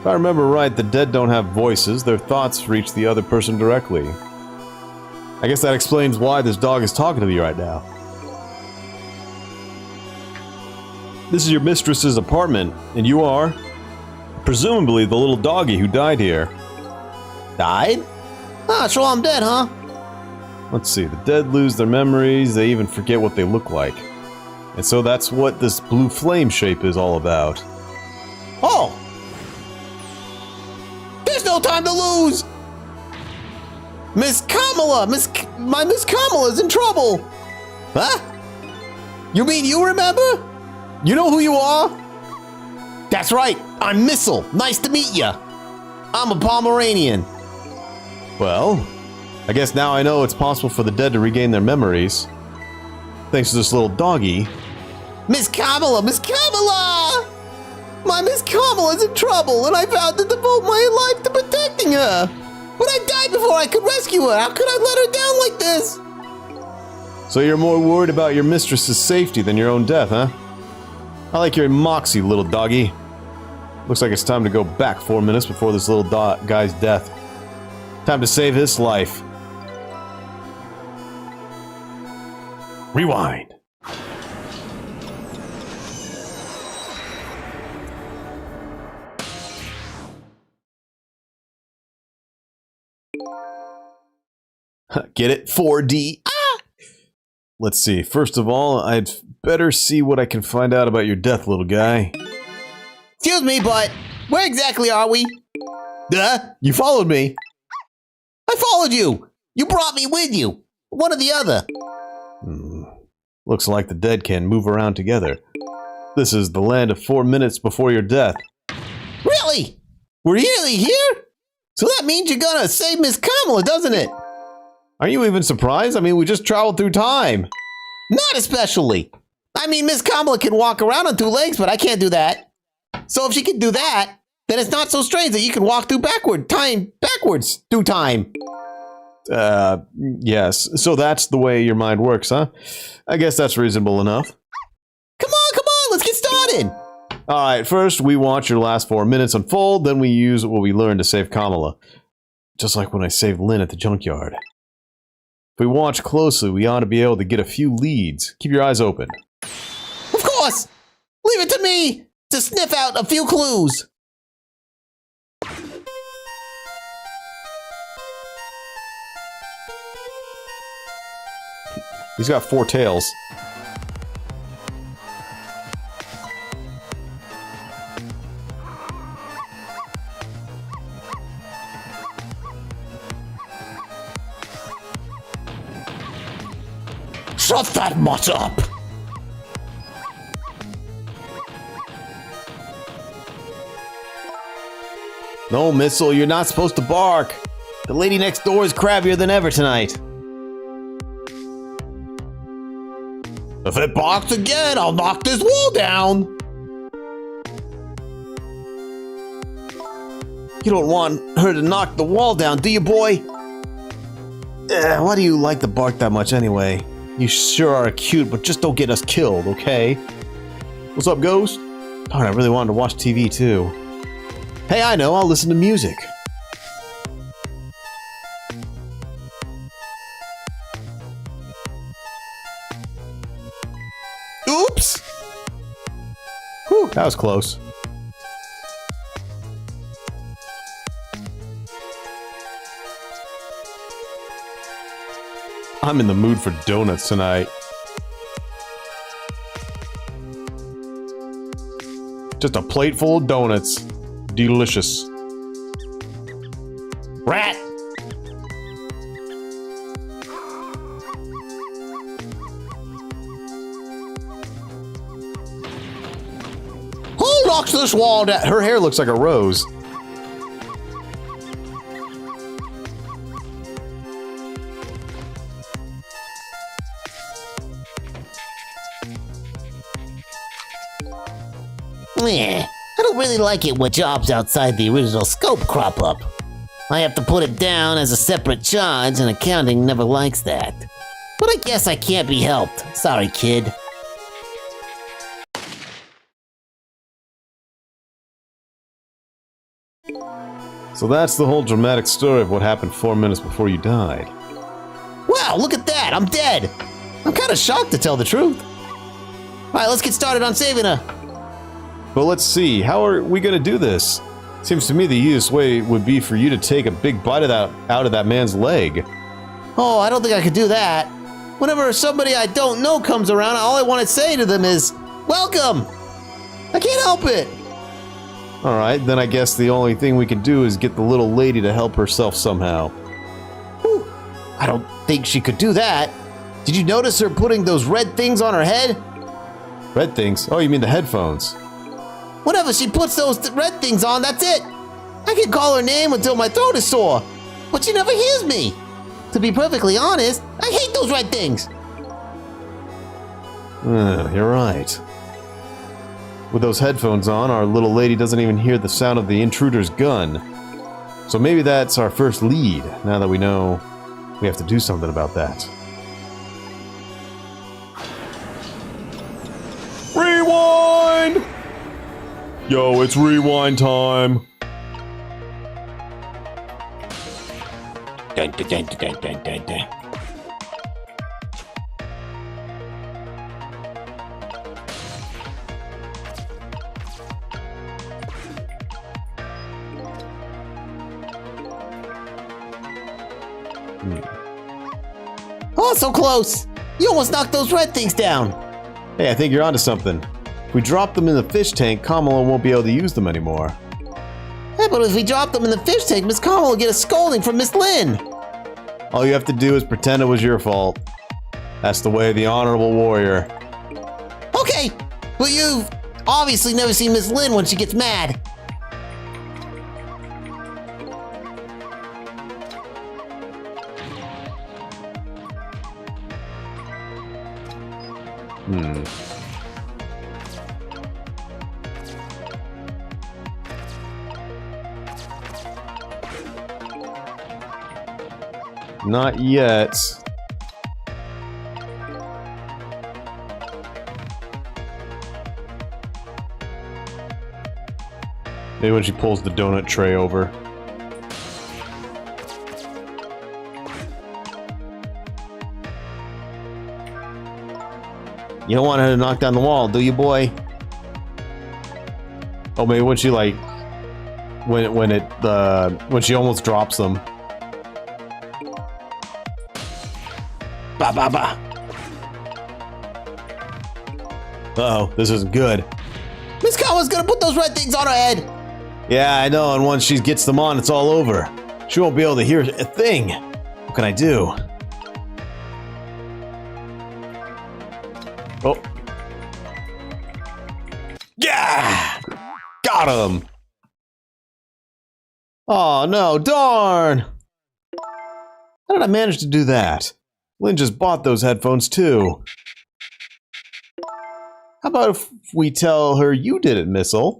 If I remember right, the dead don't have voices, their thoughts reach the other person directly. I guess that explains why this dog is talking to me right now. This is your mistress's apartment, and you are, presumably, the little doggy who died here. Died? Ah, so I'm dead, huh? Let's see, the dead lose their memories, they even forget what they look like. And so that's what this blue flame shape is all about. Oh! There's no time to lose! Miss Kamala! My Miss Kamala's in trouble! Huh? You mean you remember? You know who you are? That's right, I'm Missile. Nice to meet ya. I'm a Pomeranian. Well, I guess now I know it's possible for the dead to regain their memories. Thanks to this little doggy. Miss Kamala! Miss Kamala! My Miss Kamala's in trouble, and I vowed to devote my life to protecting her. But I died before I could rescue her. How could I let her down like this? So you're more worried about your mistress's safety than your own death, huh? I like your moxie, little doggy. Looks like it's time to go back 4 minutes before this little guy's death. Time to save his life. Rewind. Get it? 4D. Ah! Let's see. First of all, I'd better see what I can find out about your death, little guy. Excuse me, but where exactly are we? You followed me. I followed you. You brought me with you. One or the other. Looks like the dead can move around together. This is the land of 4 minutes before your death. Really? We're really here? So that means you're gonna save Miss Kamala, doesn't it? Are you even surprised? I mean, we just traveled through time. Not especially. I mean, Miss Kamala can walk around on 2 legs, but I can't do that. So if she can do that, then it's not so strange that you can walk through backwards through time. Yes. So that's the way your mind works, huh? I guess that's reasonable enough. Come on, let's get started! Alright, first we watch your last 4 minutes unfold, then we use what we learned to save Kamala. Just like when I saved Lynn at the junkyard. If we watch closely, we ought to be able to get a few leads. Keep your eyes open. Of course! Leave it to me to sniff out a few clues. He's got 4 tails. Shut that mutt up! No, Missile, you're not supposed to bark. The lady next door is crabbier than ever tonight. If it barks again, I'll knock this wall down! You don't want her to knock the wall down, do you, boy? Why do you like to bark that much anyway? You sure are cute, but just don't get us killed, okay? What's up, Ghost? Darn, I really wanted to watch TV, too. Hey, I know, I'll listen to music. Oops! Whew, that was close. I'm in the mood for donuts tonight. Just a plate full of donuts. Delicious. Rat! Who knocks this wall down? Her hair looks like a rose. Meh, I don't really like it when jobs outside the original scope crop up. I have to put it down as a separate charge, and accounting never likes that. But I guess I can't be helped. Sorry, kid. So that's the whole dramatic story of what happened 4 minutes before you died. Wow, look at that! I'm dead! I'm kinda shocked to tell the truth. Alright, let's get started on saving her. But let's see, how are we gonna do this? Seems to me the easiest way would be for you to take a big bite of that out of that man's leg. Oh, I don't think I could do that. Whenever somebody I don't know comes around, all I want to say to them is, welcome! I can't help it! Alright, then I guess the only thing we can do is get the little lady to help herself somehow. Whew. I don't think she could do that. Did you notice her putting those red things on her head? Red things? Oh, you mean the headphones. Whenever she puts those red things on, that's it. I can call her name until my throat is sore, but she never hears me. To be perfectly honest, I hate those red things. You're right. With those headphones on, our little lady doesn't even hear the sound of the intruder's gun. So maybe that's our first lead, now that we know we have to do something about that. Rewind! Yo, it's rewind time. Dun, dun, dun, dun, dun, dun, dun. Oh, so close! You almost knocked those red things down! Hey, I think you're onto something. If we drop them in the fish tank, Kamala won't be able to use them anymore. Hey, but if we drop them in the fish tank, Miss Kamala will get a scolding from Miss Lynn! All you have to do is pretend it was your fault. That's the way of the honorable warrior. Okay, but you've obviously never seen Miss Lynn when she gets mad. not yet. Maybe when she pulls the donut tray over. You don't want her to knock down the wall, do you, boy? Oh, maybe when she like, when she almost drops them. Ba ba ba. Uh-oh, this isn't good. Miss Kama's gonna put those red things on her head. Yeah, I know, and once she gets them on, it's all over. She won't be able to hear a thing. What can I do? Oh. Yeah! Got him! Oh no, darn! How did I manage to do that? Lynn just bought those headphones too. How about if we tell her you did it, Missile?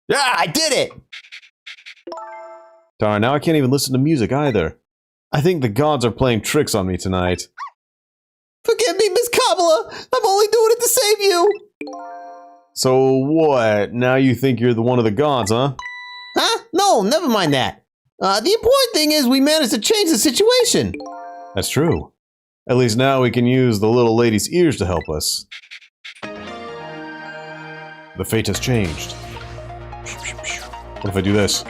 Yeah, I did it! Darn, now I can't even listen to music either. I think the gods are playing tricks on me tonight. Forgive me, Miss Kamala! I'm only doing it to save you! So what? Now you think you're the one of the gods, huh? Huh? No, never mind that. The important thing is we managed to change the situation. That's true. At least now we can use the little lady's ears to help us. The fate has changed. What if I do this?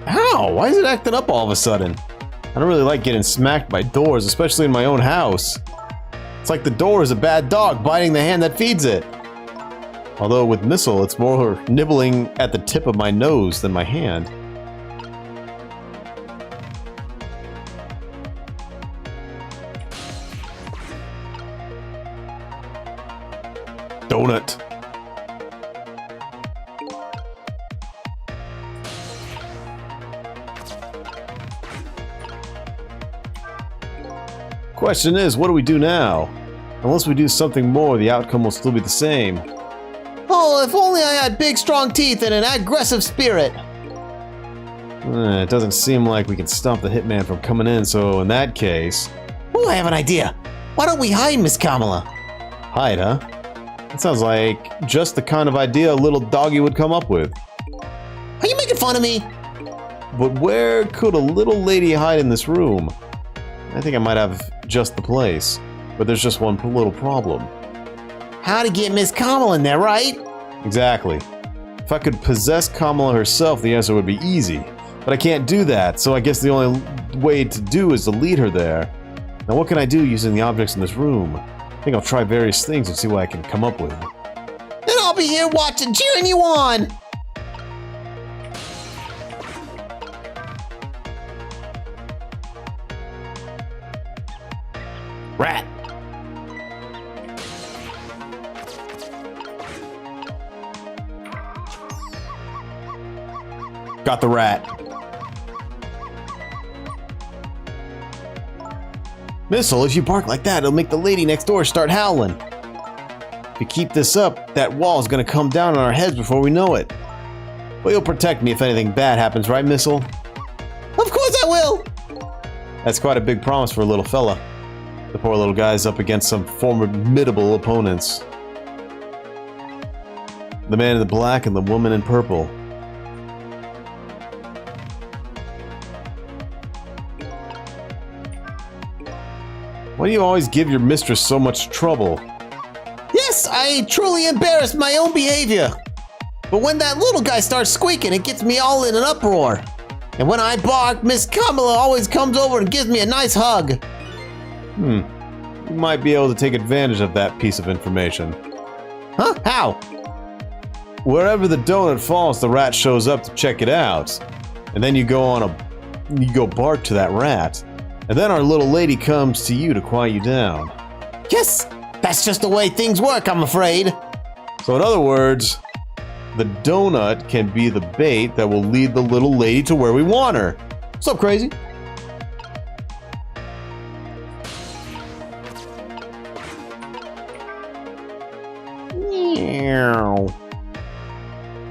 Ow! Why is it acting up all of a sudden? I don't really like getting smacked by doors, especially in my own house. It's like the door is a bad dog biting the hand that feeds it. Although with Missile, it's more nibbling at the tip of my nose than my hand. Donut. Question is, what do we do now? Unless we do something more, the outcome will still be the same. Oh, if only I had big, strong teeth and an aggressive spirit. It doesn't seem like we can stop the hitman from coming in, so in that case... Oh, I have an idea. Why don't we hide Miss Kamala? Hide, huh? That sounds like just the kind of idea a little doggy would come up with. Are you making fun of me? But where could a little lady hide in this room? I think I might have just the place, but there's just one little problem. How to get Miss Kamala in there, right? Exactly. If I could possess Kamala herself, the answer would be easy. But I can't do that, so I guess the only way to do is to lead her there. Now what can I do using the objects in this room? I think I'll try various things and see what I can come up with. Then I'll be here watching, cheering you on! Rat! Got the rat. Missile, if you bark like that, it'll make the lady next door start howling. If you keep this up, that wall is gonna come down on our heads before we know it. But you'll protect me if anything bad happens, right, Missile? Of course I will! That's quite a big promise for a little fella. The poor little guy's up against some formidable opponents. The man in the black and the woman in purple. Why do you always give your mistress so much trouble? Yes, I truly embarrass my own behavior. But when that little guy starts squeaking, it gets me all in an uproar. And when I bark, Miss Kamala always comes over and gives me a nice hug. You might be able to take advantage of that piece of information. Huh? How? Wherever the donut falls, the rat shows up to check it out. And then you go bark to that rat. And then our little lady comes to you to quiet you down. Yes, that's just the way things work, I'm afraid. So in other words, the donut can be the bait that will lead the little lady to where we want her. What's up, crazy?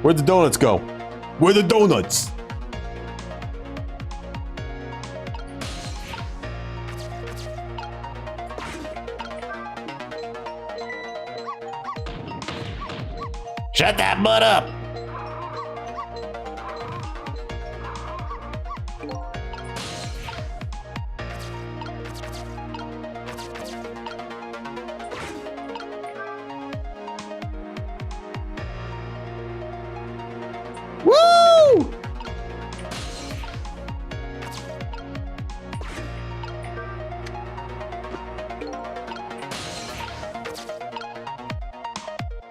Where'd the donuts go? Where are the donuts? Shut that butt up! Woo!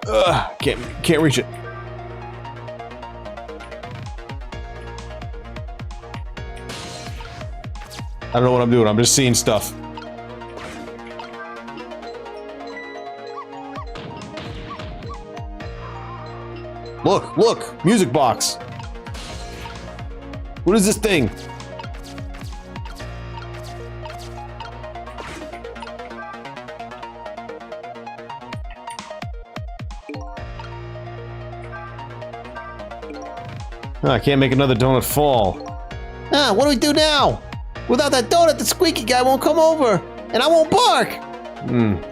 Ugh, can't reach it. I don't know what I'm doing. I'm just seeing stuff. Look, music box. What is this thing? I can't make another donut fall. Ah, what do we do now? Without that donut, the squeaky guy won't come over, and I won't bark.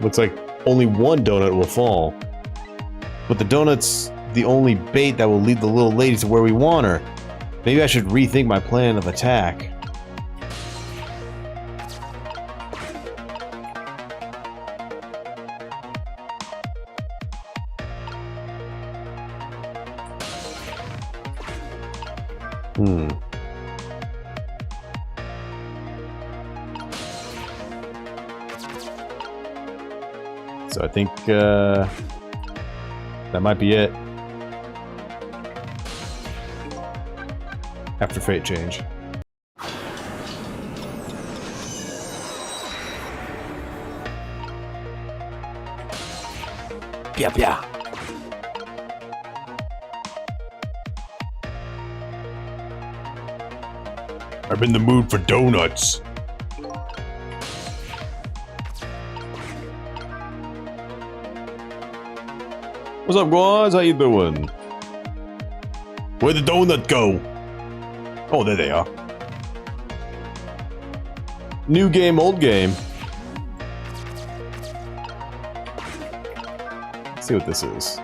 Looks like only one donut will fall. But the donut's the only bait that will lead the little lady to where we want her. Maybe I should rethink my plan of attack. So I think that might be it. After fate change. Yeah. I'm in the mood for donuts. What's up, guys? How you doing? Where'd the donut go? Oh, there they are. New game, old game. Let's see what this is.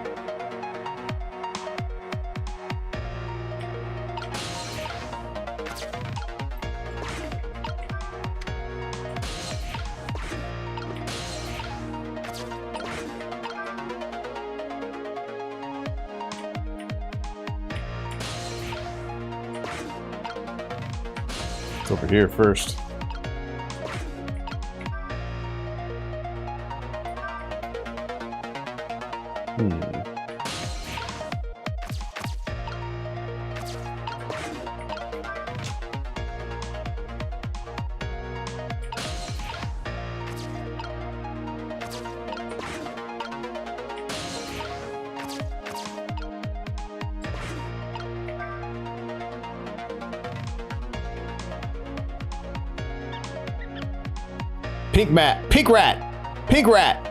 It's over here first. Pink rat.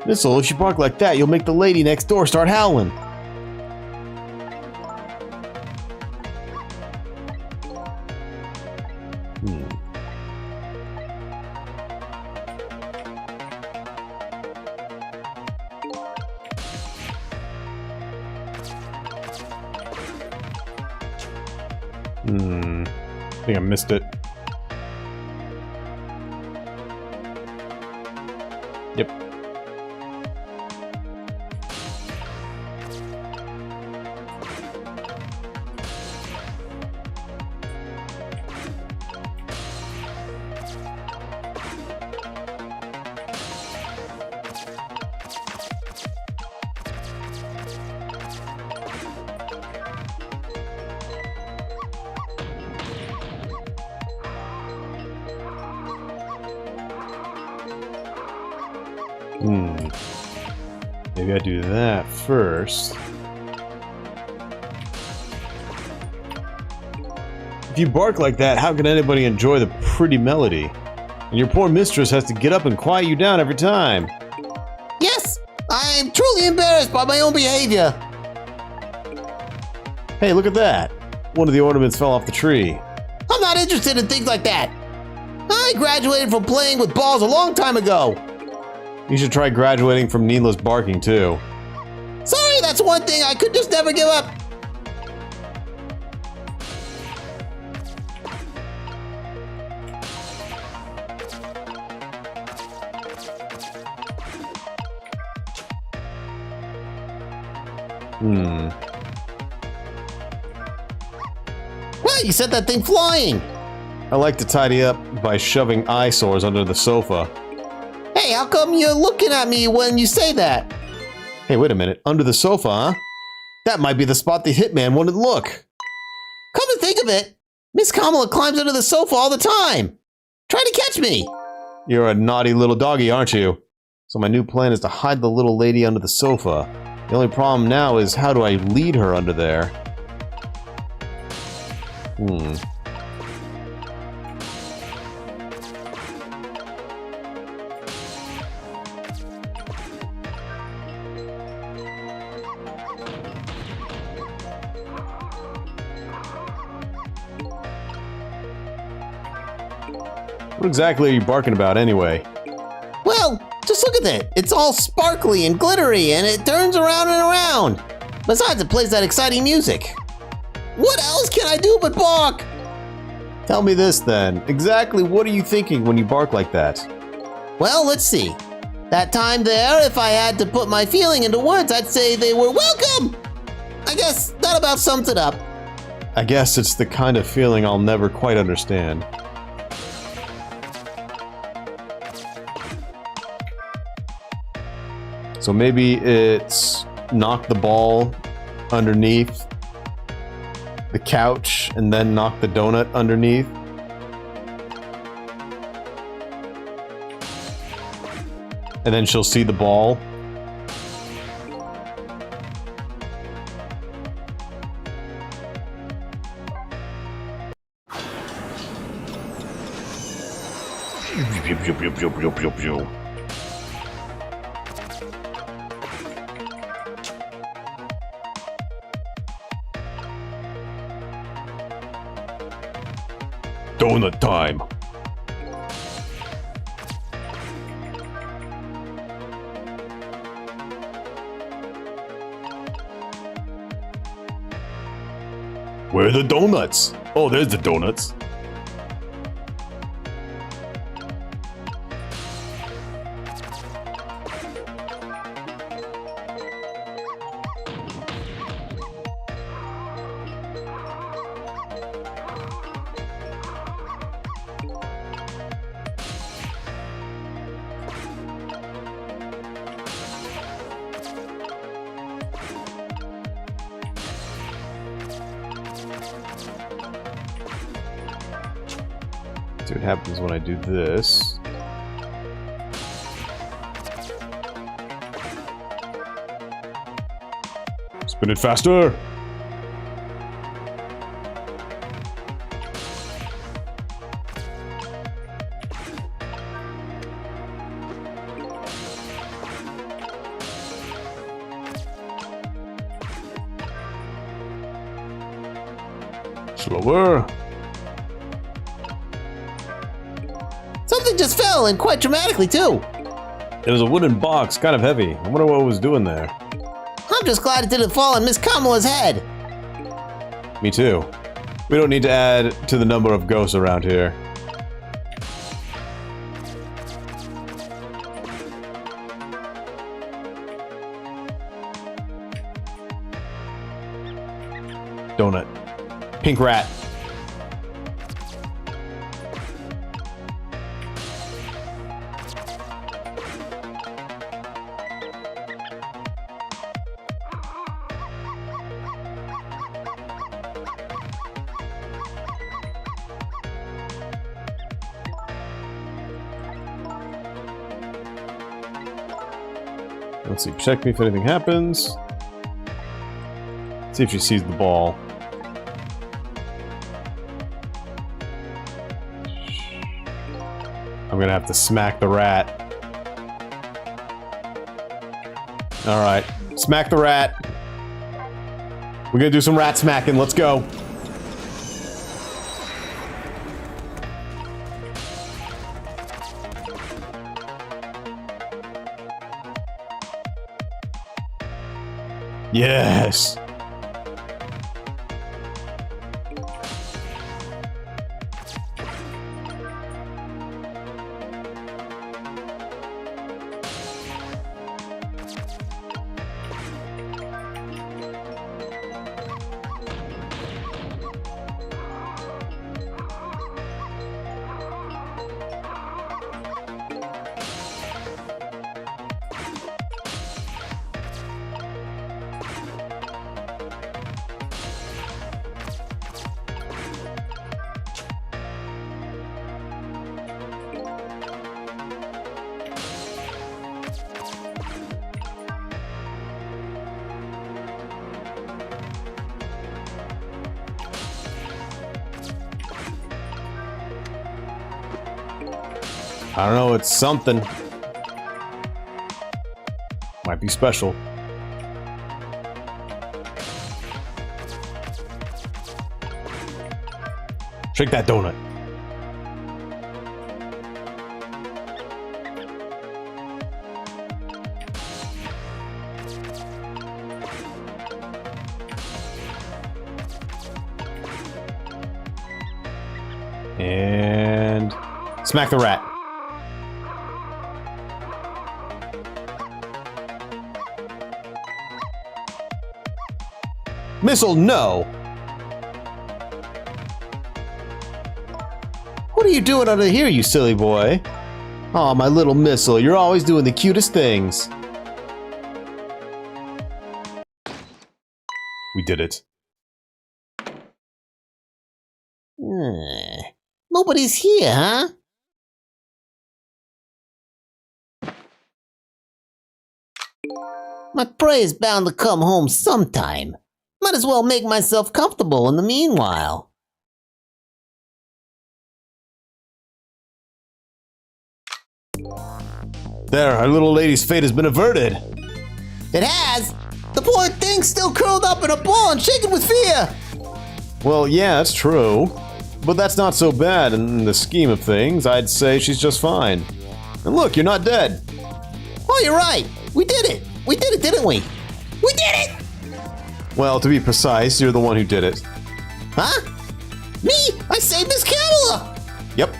This'll, if you bark like that, you'll make the lady next door start howling. I think I missed it. Yep. Maybe I do that first. If you bark like that, how can anybody enjoy the pretty melody? And your poor mistress has to get up and quiet you down every time. Yes, I'm truly embarrassed by my own behavior. Hey, look at that. One of the ornaments fell off the tree. I'm not interested in things like that. I graduated from playing with balls a long time ago. You should try graduating from needless barking, too. Sorry, that's one thing I could just never give up. Well, you set that thing flying. I like to tidy up by shoving eyesores under the sofa. Hey, how come you're looking at me when you say that? Hey, wait a minute. Under the sofa, huh? That might be the spot the hitman wanted to look. Come to think of it, Miss Kamala climbs under the sofa all the time. Try to catch me. You're a naughty little doggy, aren't you? So my new plan is to hide the little lady under the sofa. The only problem now is how do I lead her under there? What exactly are you barking about anyway? Well, just look at it. It's all sparkly and glittery, and it turns around and around. Besides, it plays that exciting music. What else can I do but bark? Tell me this then. Exactly what are you thinking when you bark like that? Well, let's see. That time there, if I had to put my feeling into words, I'd say they were welcome. I guess that about sums it up. I guess it's the kind of feeling I'll never quite understand. So maybe it's knock the ball underneath the couch and then knock the donut underneath. And then she'll see the ball. Donut time. Where are the donuts? Oh, there's the donuts. See what happens when I do this. Spin it faster! Slower! Something just fell, and quite dramatically, too. It was a wooden box, kind of heavy. I wonder what it was doing there. I'm just glad it didn't fall on Miss Kamala's head. Me too. We don't need to add to the number of ghosts around here. Donut. Pink rat. Let's see, check me if anything happens. See if she sees the ball. I'm gonna have to smack the rat. Alright. Smack the rat. We're gonna do some rat smacking. Let's go. Yes. I don't know, it's something. Might be special. Shake that donut. And smack the rat. Missile, no! What are you doing under here, you silly boy? Aw, my little missile, you're always doing the cutest things. We did it. Nobody's here, huh? My prey is bound to come home sometime. Might as well make myself comfortable in the meanwhile. There, our little lady's fate has been averted. It has? The poor thing's still curled up in a ball and shaking with fear. Well, yeah, that's true. But that's not so bad in the scheme of things. I'd say she's just fine. And look, you're not dead. Oh, you're right. We did it. We did it, didn't we? We did it! Well, to be precise, you're the one who did it. Huh? Me? I saved Miss Kamala! Yep.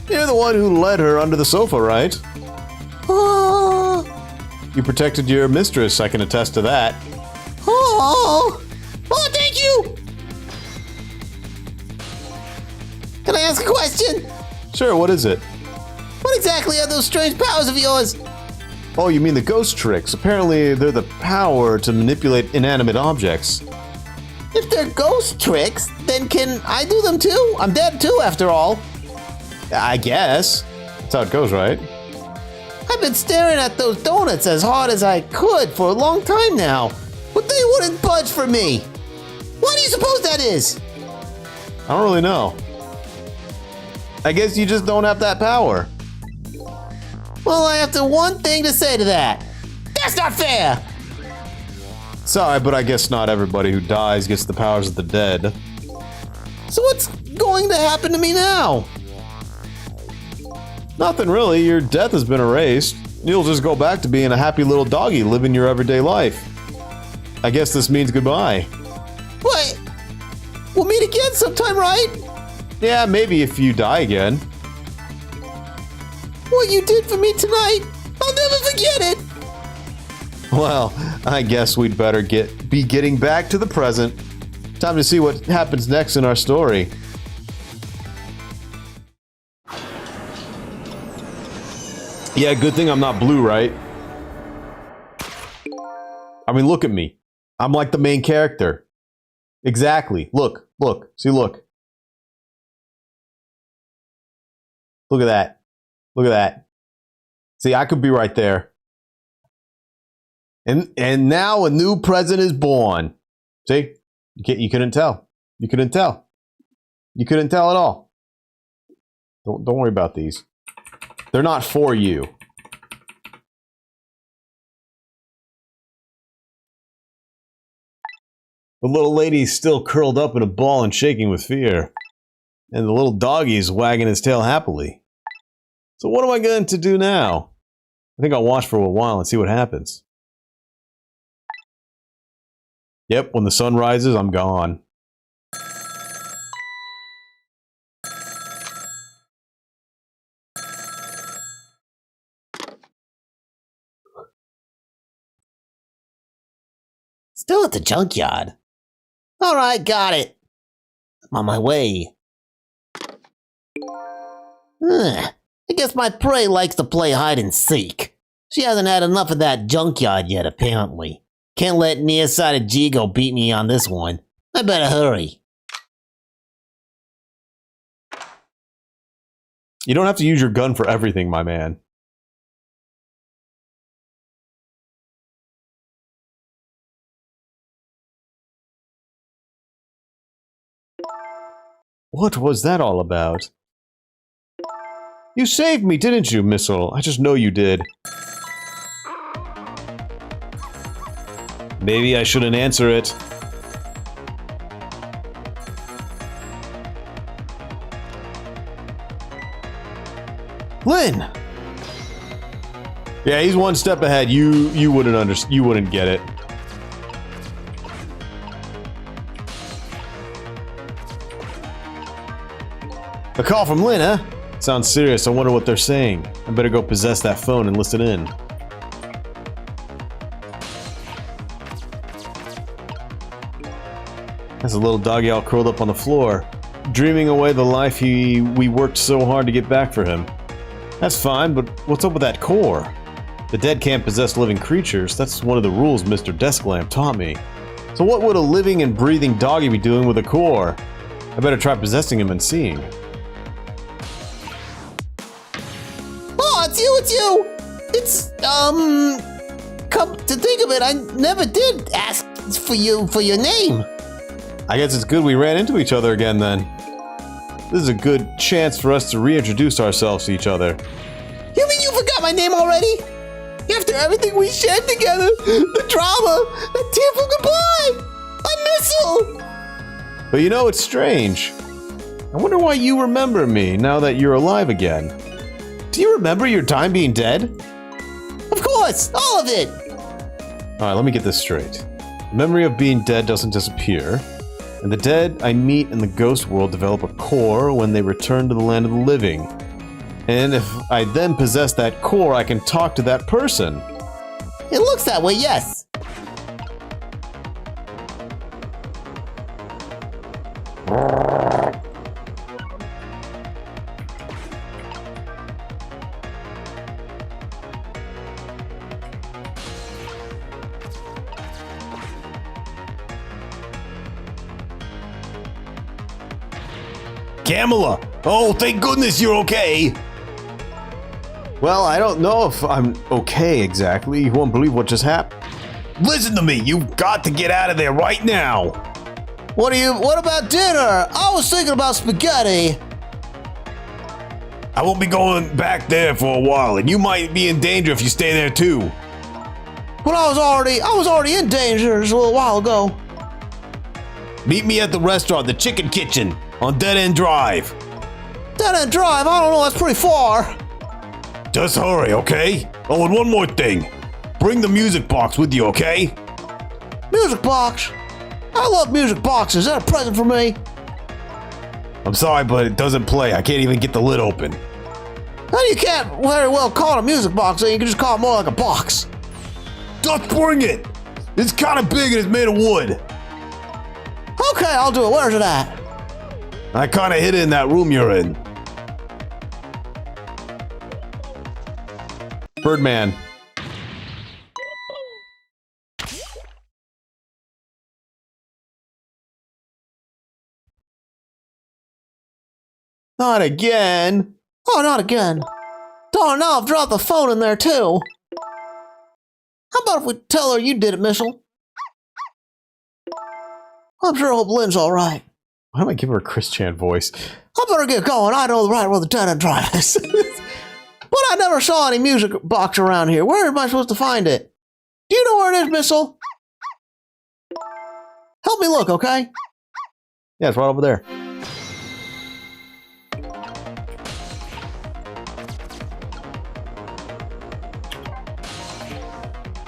You're the one who led her under the sofa, right? Oh, You protected your mistress, I can attest to that. oh, oh, thank you! Can I ask a question? Sure, what is it? What exactly are those strange powers of yours? Oh, you mean the ghost tricks. Apparently, they're the power to manipulate inanimate objects. If they're ghost tricks, then can I do them too? I'm dead too, after all. I guess. That's how it goes, right? I've been staring at those donuts as hard as I could for a long time now, but they wouldn't budge for me. Why do you suppose that is? I don't really know. I guess you just don't have that power. Well, I have one thing to say to that. That's not fair! Sorry, but I guess not everybody who dies gets the powers of the dead. So what's going to happen to me now? Nothing really, your death has been erased. You'll just go back to being a happy little doggy living your everyday life. I guess this means goodbye. What? We'll meet again sometime, right? Yeah, maybe if you die again. What you did for me tonight, I'll never forget it! Well, I guess we'd better be getting back to the present. Time to see what happens next in our story. Yeah, good thing I'm not blue, right? I mean, look at me. I'm like the main character. Exactly. Look, look, see, look. Look at that. Look at that. See, I could be right there. And now a new president is born. See? You couldn't tell. You couldn't tell. You couldn't tell at all. Don't worry about these. They're not for you. The little lady's still curled up in a ball and shaking with fear. And the little doggie's wagging his tail happily. So what am I going to do now? I think I'll watch for a while and see what happens. Yep, when the sun rises, I'm gone. Still at the junkyard. Alright, got it. I'm on my way. I guess my prey likes to play hide and seek. She hasn't had enough of that junkyard yet, apparently. Can't let nearsighted Jigo beat me on this one. I better hurry. You don't have to use your gun for everything, my man. What was that all about? You saved me, didn't you, Missile? I just know you did. Maybe I shouldn't answer it. Lynn! Yeah, he's one step ahead. You wouldn't get it. A call from Lynn, huh? Sounds serious. I wonder what they're saying. I better go possess that phone and listen in. That's a little doggy all curled up on the floor, dreaming away the life we worked so hard to get back for him. That's fine, but what's up with that core? The dead can't possess living creatures. That's one of the rules Mr. Desklamp taught me. So what would a living and breathing doggy be doing with a core? I better try possessing him and seeing. Oh, it's you! It's, come to think of it, I never did ask for your name. I guess it's good we ran into each other again then. This is a good chance for us to reintroduce ourselves to each other. You mean you forgot my name already? After everything we shared together, the drama, the tearful goodbye, a missile! But you know, it's strange. I wonder why you remember me now that you're alive again. Do you remember your time being dead? Of course, all of it! Alright, let me get this straight. The memory of being dead doesn't disappear, and the dead I meet in the ghost world develop a core when they return to the land of the living. And if I then possess that core, I can talk to that person. It looks that way, yes. Kamala! Oh, thank goodness you're okay! Well, I don't know if I'm okay exactly. You won't believe what just happened. Listen to me! You've got to get out of there right now! What about dinner? I was thinking about spaghetti. I won't be going back there for a while, and you might be in danger if you stay there too. But I was already in danger just a little while ago. Meet me at the restaurant, the Chicken Kitchen, on Dead End Drive. Dead End Drive? I don't know, that's pretty far. Just hurry, okay? Oh, and one more thing. Bring the music box with you, okay? Music box? I love music boxes. Is that a present for me? I'm sorry, but it doesn't play. I can't even get the lid open. Well, you can't very well call it a music box, so you can just call it more like a box. Just bring it! It's kind of big and it's made of wood. Okay, I'll do it. Where's it at? I kind of hid it in that room you're in. Birdman. Not again. Oh, not again. Darn, now I've dropped the phone in there too. How about if we tell her you did it, Mitchell? I'm sure hope Lynn's all right. Why don't I give her a Chris Chan voice? I better get going. I know the right where the Dead End Drive is. But I never saw any music box around here. Where am I supposed to find it? Do you know where it is, Missile? Help me look, okay? Yeah, it's right over there.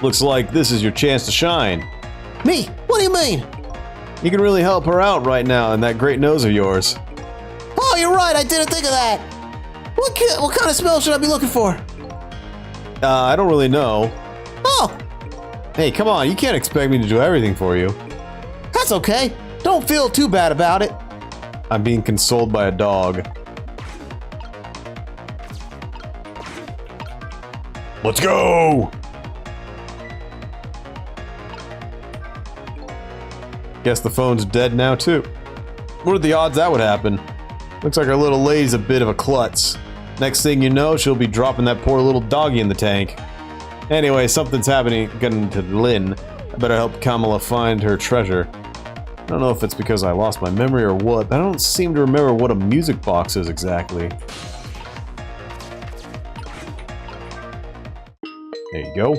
Looks like this is your chance to shine. Me? What do you mean? You can really help her out right now in that great nose of yours. Oh, you're right. I didn't think of that. What kind of smell should I be looking for? I don't really know. Oh, Hey, come on, you can't expect me to do everything for you. that's okay. Don't feel too bad about it. I'm being consoled by a dog. Let's go! Guess the phone's dead now, too. What are the odds that would happen? Looks like our little lady's a bit of a klutz. Next thing you know, she'll be dropping that poor little doggy in the tank. Anyway, something's happening to Lynn. I better help Kamala find her treasure. I don't know if it's because I lost my memory or what, but I don't seem to remember what a music box is exactly. There you go.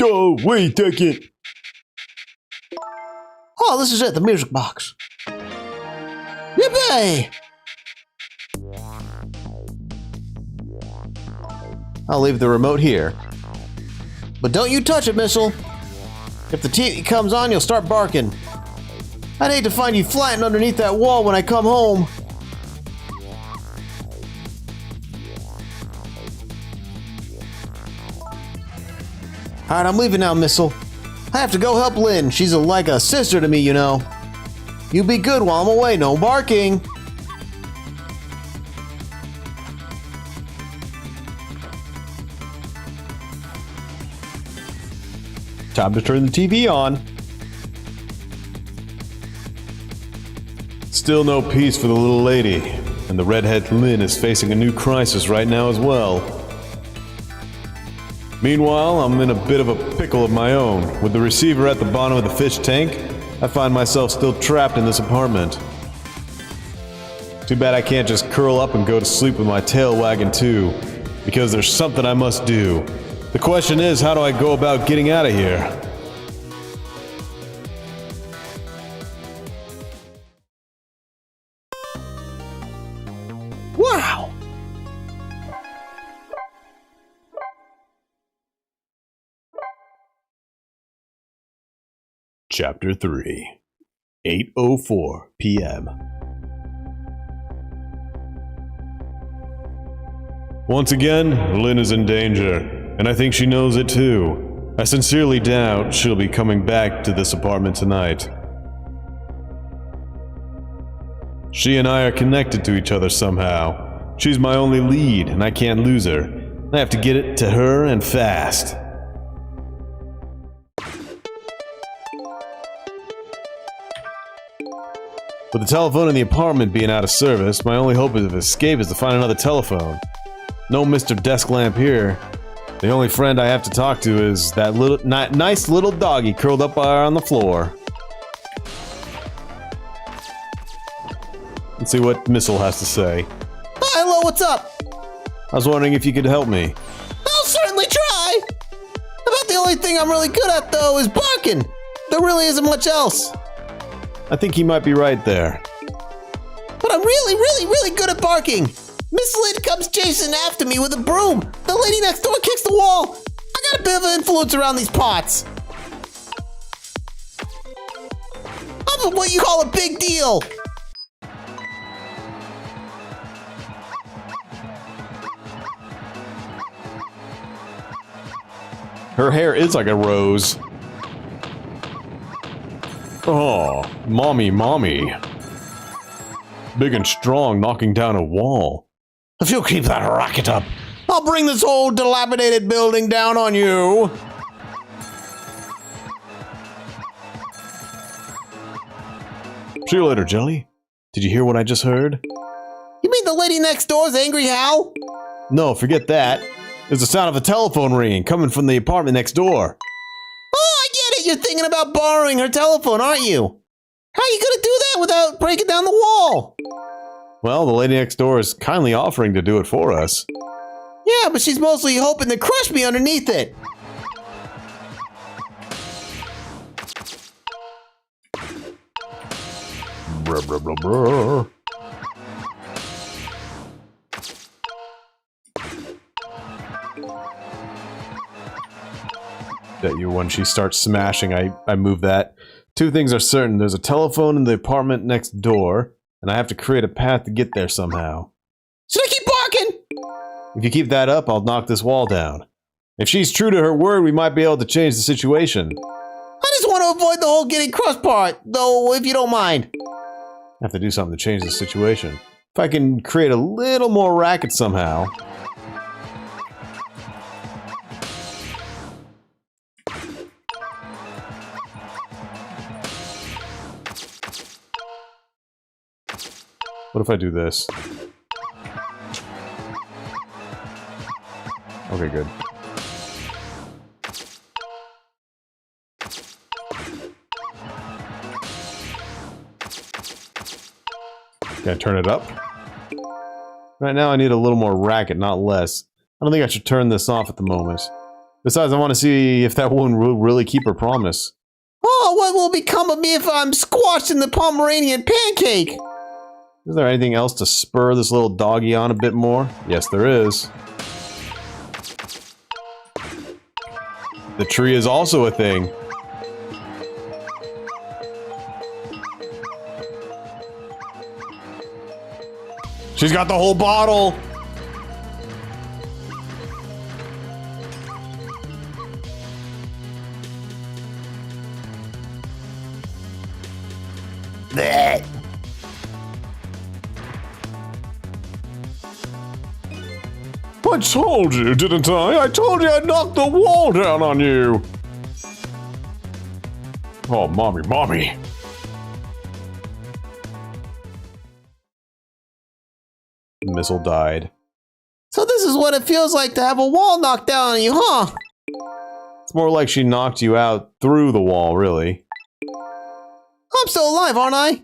Oh, wait a second. Oh, this is it, the music box. Yippee! I'll leave the remote here. But don't you touch it, Missile. If the TV comes on, you'll start barking. I'd hate to find you flattened underneath that wall when I come home. Alright, I'm leaving now, Missile. I have to go help Lynn. She's like a sister to me, you know. You be good while I'm away, no barking. Time to turn the TV on. Still no peace for the little lady, and the redhead Lynn is facing a new crisis right now as well. Meanwhile, I'm in a bit of a pickle of my own. With the receiver at the bottom of the fish tank, I find myself still trapped in this apartment. Too bad I can't just curl up and go to sleep with my tail wagging too, because there's something I must do. The question is, how do I go about getting out of here? Wow! Chapter 3, 8:04 p.m. Once again, Lynn is in danger, and I think she knows it too. I sincerely doubt she'll be coming back to this apartment tonight. She and I are connected to each other somehow. She's my only lead, and I can't lose her. I have to get it to her and fast. With the telephone in the apartment being out of service, my only hope of escape is to find another telephone. No Mr. Desk Lamp here. The only friend I have to talk to is that nice little doggy curled up on the floor. Let's see what Missile has to say. Hello, what's up? I was wondering if you could help me. I'll certainly try! About the only thing I'm really good at, though, is barking. There really isn't much else. I think he might be right there. But I'm really good at barking. Miss Lynn comes chasing after me with a broom. The lady next door kicks the wall. I got a bit of an influence around these parts. I'm what you call a big deal. Her hair is like a rose. Oh, mommy. Big and strong, knocking down a wall. If you keep that racket up, I'll bring this old dilapidated building down on you. See you later, Jelly. Did you hear what I just heard? You mean the lady next door's angry Hal? No, forget that. There's the sound of a telephone ringing coming from the apartment next door. Oh, I get it. You're thinking about borrowing her telephone, aren't you? How are you gonna do that without breaking down the wall? Well, the lady next door is kindly offering to do it for us. Yeah, but she's mostly hoping to crush me underneath it. Brr, brr, brr, brr. Bet you when she starts smashing, I move that. Two things are certain. There's a telephone in the apartment next door, and I have to create a path to get there somehow. Should I keep barking? If you keep that up, I'll knock this wall down. If she's true to her word, we might be able to change the situation. I just want to avoid the whole getting crushed part, though, if you don't mind. I have to do something to change the situation. If I can create a little more racket somehow. What if I do this? Okay, good. Can I turn it up? Right now I need a little more racket, not less. I don't think I should turn this off at the moment. Besides, I want to see if that woman will really keep her promise. Oh, what will become of me if I'm squashed in the Pomeranian pancake? Is there anything else to spur this little doggy on a bit more? Yes, there is. The tree is also a thing. She's got the whole bottle! Blech. I told you, didn't I? I told you I'd knock the wall down on you! Oh, mommy, mommy. The missile died. So this is what it feels like to have a wall knocked down on you, huh? It's more like she knocked you out through the wall, really. I'm still alive, aren't I?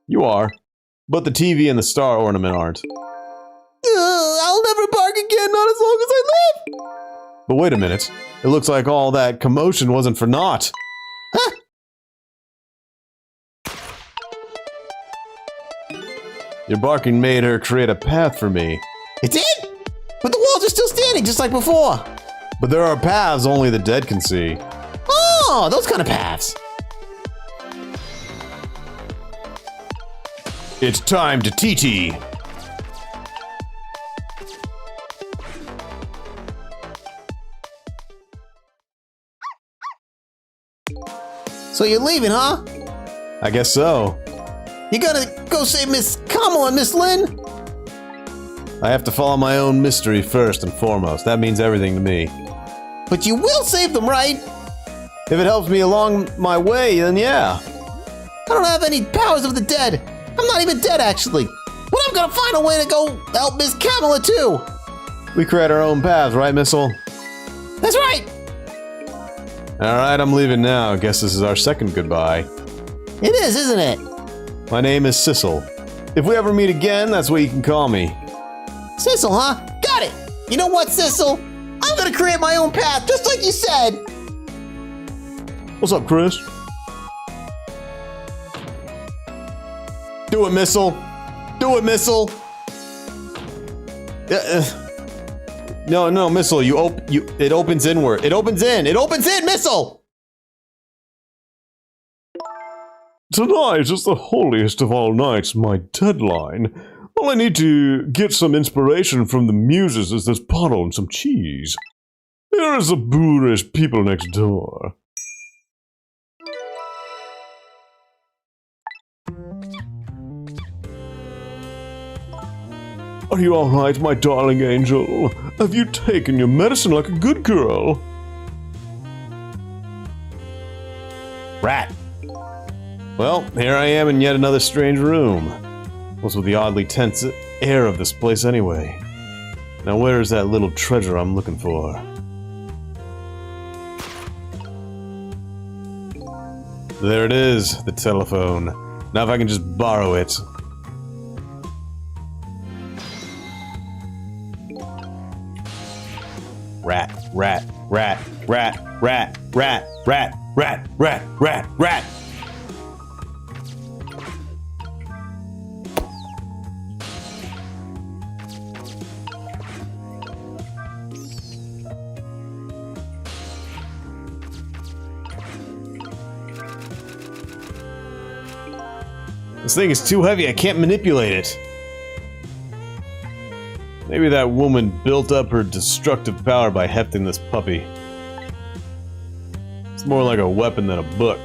You are. But the TV and the star ornament aren't. I'll never bark again, not as long as I live! But wait a minute. It looks like all that commotion wasn't for naught. Huh? Your barking made her create a path for me. It did? But the walls are still standing, just like before. But there are paths only the dead can see. Oh, those kind of paths. It's time to TT. So you're leaving, huh? I guess so. You gonna go save Miss Kamala and Miss Lynn? I have to follow my own mystery first and foremost. That means everything to me. But you will save them, right? If it helps me along my way, then yeah. I don't have any powers of the dead. I'm not even dead, actually. But I'm gonna find a way to go help Miss Kamala, too. We create our own paths, right, Missile? That's right. Alright, I'm leaving now. Guess this is our second goodbye. It is, isn't it? My name is Sissel. If we ever meet again, that's what you can call me. Sissel, huh? Got it. You know what, Sissel? I'm gonna create my own path, just like you said. What's up, Chris? Do it, Missile! Do it, Missile! No, Missile, it opens inward. It opens in! It opens in, Missile! Tonight is the holiest of all nights, my deadline. All I need to get some inspiration from the muses is this bottle and some cheese. Here is the boorish people next door. Are you alright, my darling angel? Have you taken your medicine like a good girl? Rat. Well, here I am in yet another strange room. What's with the oddly tense air of this place anyway? Now where is that little treasure I'm looking for? There it is, the telephone. Now if I can just borrow it. Rat, rat, rat, rat, rat, rat, rat, rat, rat, rat, rat. This thing is too heavy, I can't manipulate it. Maybe that woman built up her destructive power by hefting this puppy. It's more like a weapon than a book.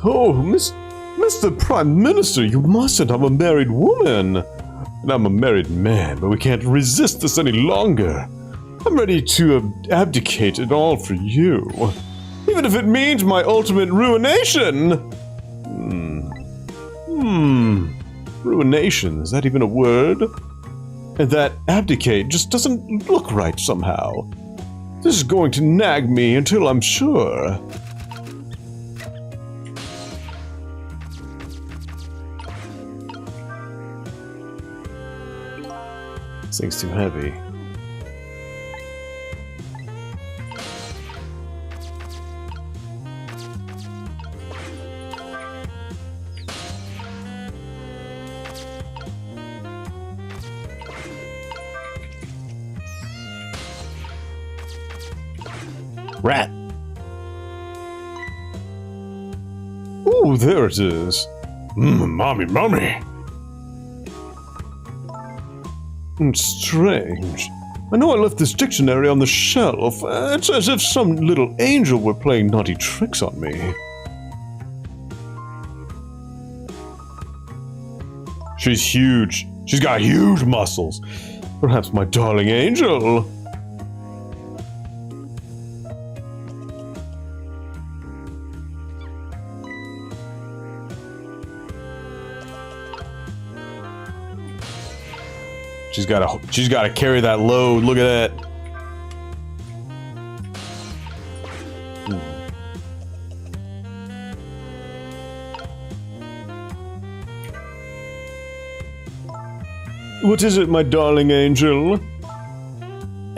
Oh, Mr. Prime Minister, you mustn't. I'm a married woman. And I'm a married man, but we can't resist this any longer. I'm ready to abdicate it all for you. Even if it means my ultimate ruination! Ruination, is that even a word? And that abdicate just doesn't look right somehow. This is going to nag me until I'm sure. This thing's too heavy. Rat. Ooh, there it is. Mommy. Strange. I know I left this dictionary on the shelf. It's as if some little angel were playing naughty tricks on me. She's huge. She's got huge muscles. Perhaps my darling angel. She's gotta carry that load. Look at that. What is it, my darling angel?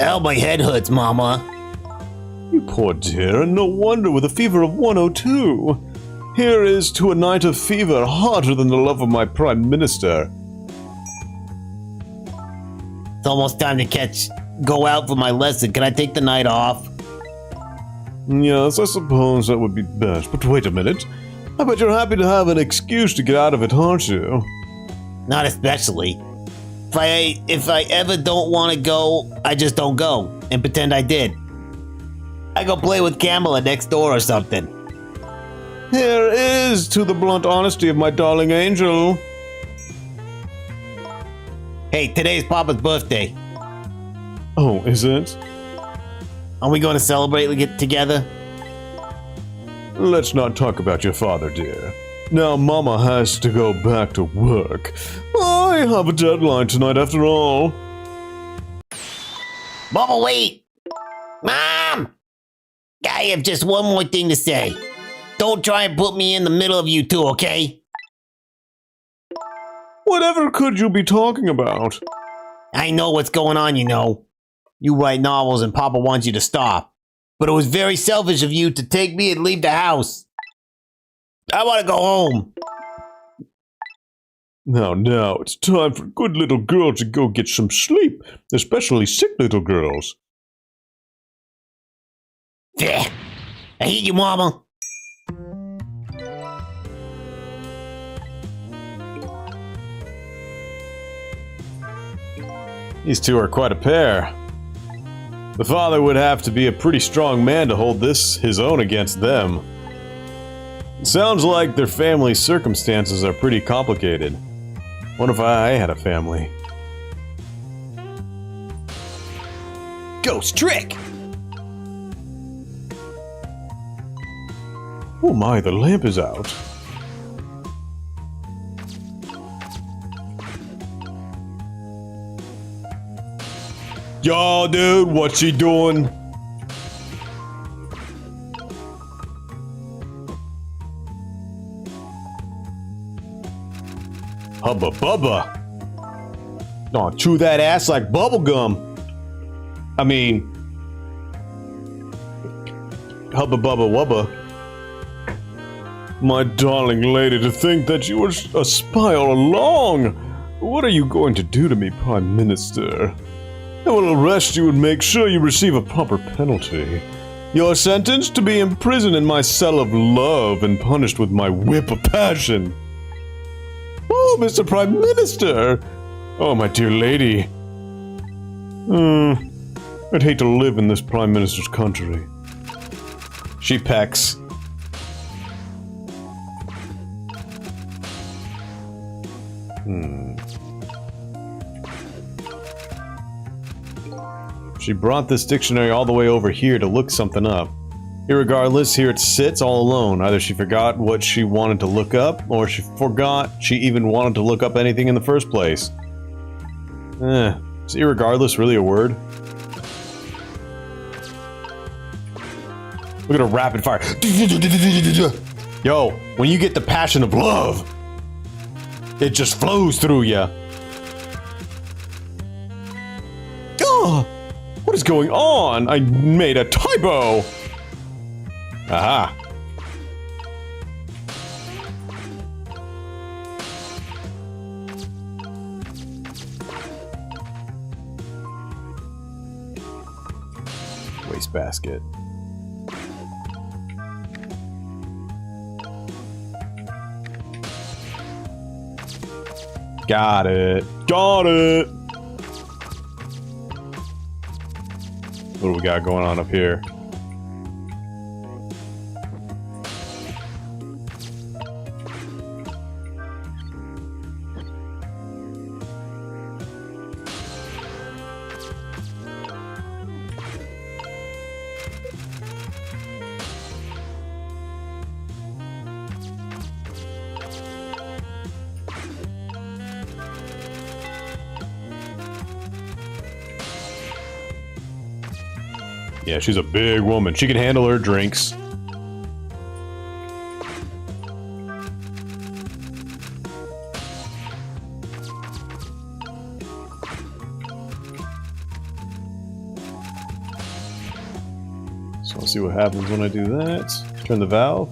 Ow, my head hurts, Mama. You poor dear, and no wonder with a fever of 102. Here is to a night of fever hotter than the love of my Prime Minister. It's almost time to go out for my lesson. Can I take the night off? Yes, I suppose that would be best. But wait a minute. I bet you're happy to have an excuse to get out of it, aren't you? Not especially. If I ever don't want to go, I just don't go and pretend I did. I go play with Kamala next door or something. Here is to the blunt honesty of my darling angel. Hey, today's Papa's birthday. Oh, is it? Are we going to celebrate and get together? Let's not talk about your father, dear. Now Mama has to go back to work. I have a deadline tonight after all. Mama, wait! Mom! I have just one more thing to say. Don't try and put me in the middle of you two, okay? Whatever could you be talking about? I know what's going on, you know. You write novels and Papa wants you to stop. But it was very selfish of you to take me and leave the house. I want to go home. Now, it's time for good little girls to go get some sleep, especially sick little girls. I hate you, Mama. These two are quite a pair. The father would have to be a pretty strong man to hold his own against them. It sounds like their family circumstances are pretty complicated. What if I had a family? Ghost trick! Oh my, the lamp is out. Yo, dude, what's she doing? Hubba bubba. Oh, chew that ass like bubblegum. I mean, hubba bubba wubba. My darling lady, to think that you were a spy all along! What are you going to do to me, Prime Minister? I will arrest you and make sure you receive a proper penalty. You're sentenced to be imprisoned in my cell of love and punished with my whip of passion. Oh, Mr. Prime Minister! Oh, my dear lady. I'd hate to live in this Prime Minister's country. She pecks. She brought this dictionary all the way over here to look something up. Irregardless, here it sits all alone. Either she forgot what she wanted to look up, or she forgot she even wanted to look up anything in the first place. Is irregardless really a word? Look at a rapid fire. Yo, when you get the passion of love, it just flows through ya. Oh, what is going on? I made a typo! Aha. Wastebasket. Got it. Got it! What do we got going on up here? Yeah, she's a big woman. She can handle her drinks. So let's see what happens when I do that. Turn the valve.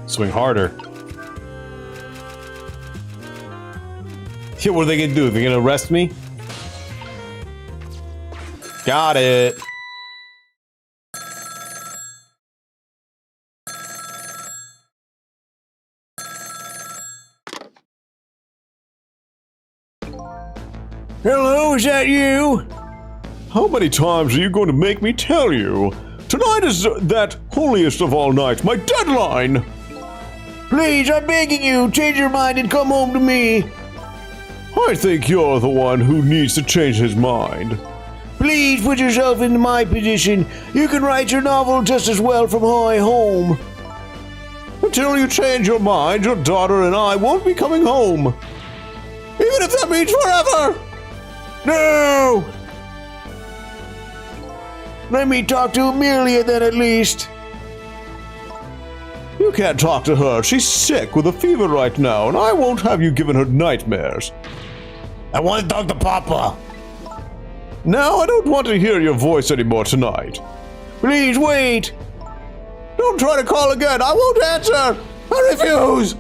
Swing harder. Yeah, what are they gonna do? They're gonna arrest me? Got it. Hello, is that you? How many times are you going to make me tell you? Tonight is that holiest of all nights, my deadline! Please, I'm begging you, change your mind and come home to me. I think you're the one who needs to change his mind. Please put yourself into my position. You can write your novel just as well from my home. Until you change your mind, your daughter and I won't be coming home. Even if that means forever! No! Let me talk to Amelia then at least. You can't talk to her. She's sick with a fever right now, and I won't have you giving her nightmares. I want to talk to Papa. Now I don't want to hear your voice anymore tonight. Please wait. Don't try to call again. I won't answer. I refuse.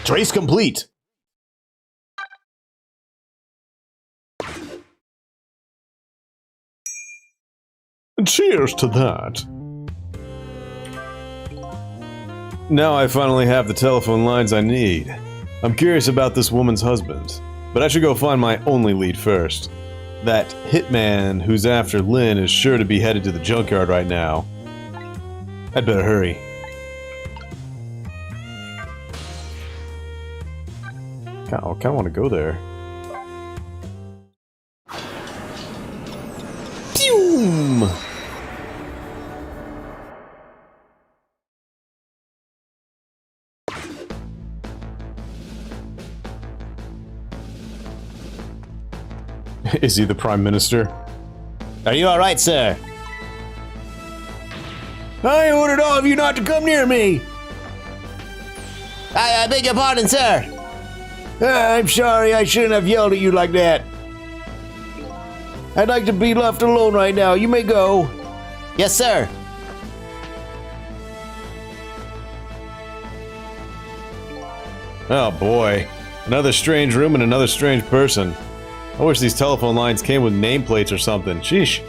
Trace complete. Cheers to that. Now I finally have the telephone lines I need. I'm curious about this woman's husband, but I should go find my only lead first. That hitman who's after Lynn is sure to be headed to the junkyard right now. I'd better hurry. I kind of want to go there. Pew! Is he the Prime Minister? Are you alright, sir? I ordered all of you not to come near me! I beg your pardon, sir. I'm sorry, I shouldn't have yelled at you like that. I'd like to be left alone right now. You may go. Yes, sir. Oh boy. Another strange room and another strange person. I wish these telephone lines came with nameplates or something. Sheesh.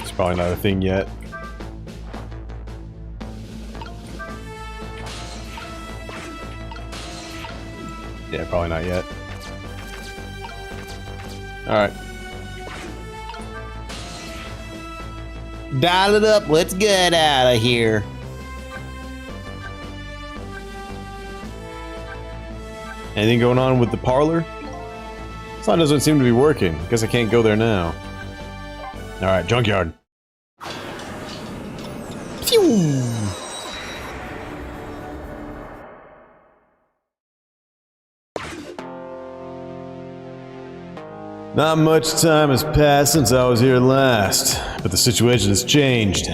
It's probably not a thing yet. Yeah, probably not yet. Alright. Dial it up. Let's get out of here. Anything going on with the parlor? Sign doesn't seem to be working. Guess I can't go there now. Alright, junkyard. Phew. Not much time has passed since I was here last, but the situation has changed.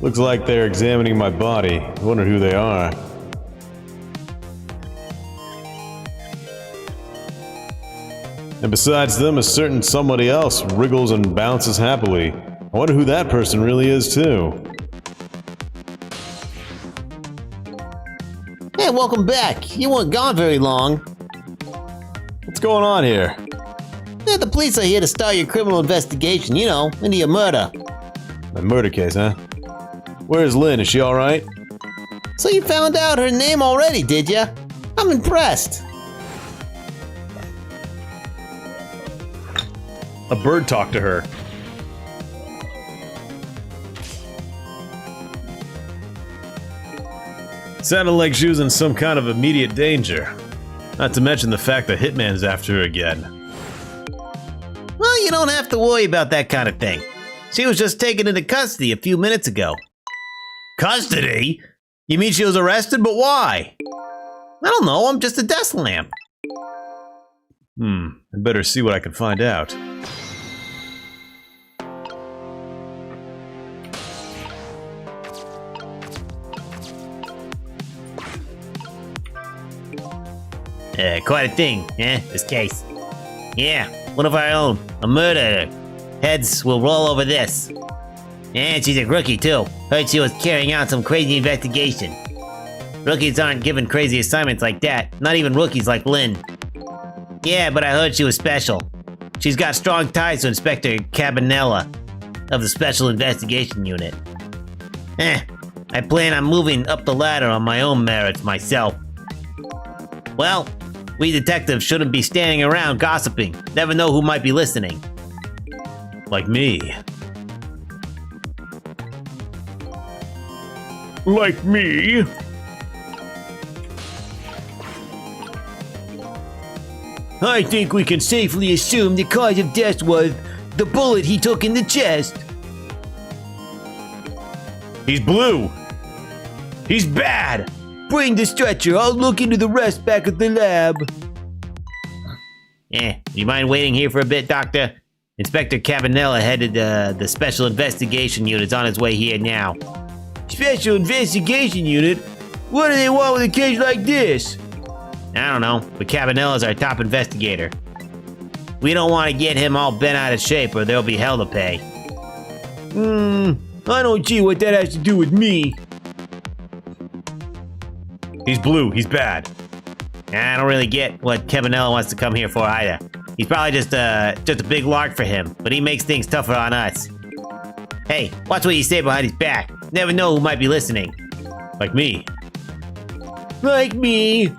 Looks like they're examining my body. I wonder who they are. And besides them, a certain somebody else wriggles and bounces happily. I wonder who that person really is, too. Hey, welcome back. You weren't gone very long. What's going on here? Yeah, the police are here to start your criminal investigation, you know, into your murder. A murder case, huh? Where's Lynn? Is she alright? So you found out her name already, did ya? I'm impressed. A bird talked to her. Sounded like she was in some kind of immediate danger. Not to mention the fact that Hitman's after her again. Well, you don't have to worry about that kind of thing. She was just taken into custody a few minutes ago. Custody? You mean she was arrested, but why? I don't know, I'm just a desk lamp. I better see what I can find out. Quite a thing, this case. Yeah, one of our own, a murderer. Heads will roll over this. And she's a rookie too. Heard she was carrying out some crazy investigation. Rookies aren't given crazy assignments like that, not even rookies like Lynn. Yeah, but I heard she was special. She's got strong ties to Inspector Cabanella of the Special Investigation Unit. I plan on moving up the ladder on my own merits myself. Well, we detectives shouldn't be standing around gossiping. Never know who might be listening. Like me. Like me? I think we can safely assume the cause of death was the bullet he took in the chest. He's blue. He's bad. Bring the stretcher. I'll look into the rest back at the lab. You mind waiting here for a bit, Doctor? Inspector Cabanella headed the Special Investigation Unit's on his way here now. Special Investigation Unit? What do they want with a case like this? I don't know, but Cabanella's our top investigator. We don't want to get him all bent out of shape or there'll be hell to pay. I don't see what that has to do with me. He's blue. He's bad. I don't really get what Cabanella wants to come here for either. He's probably just a big lark for him, but he makes things tougher on us. Hey, watch what you say behind his back. Never know who might be listening. Like me. Like me.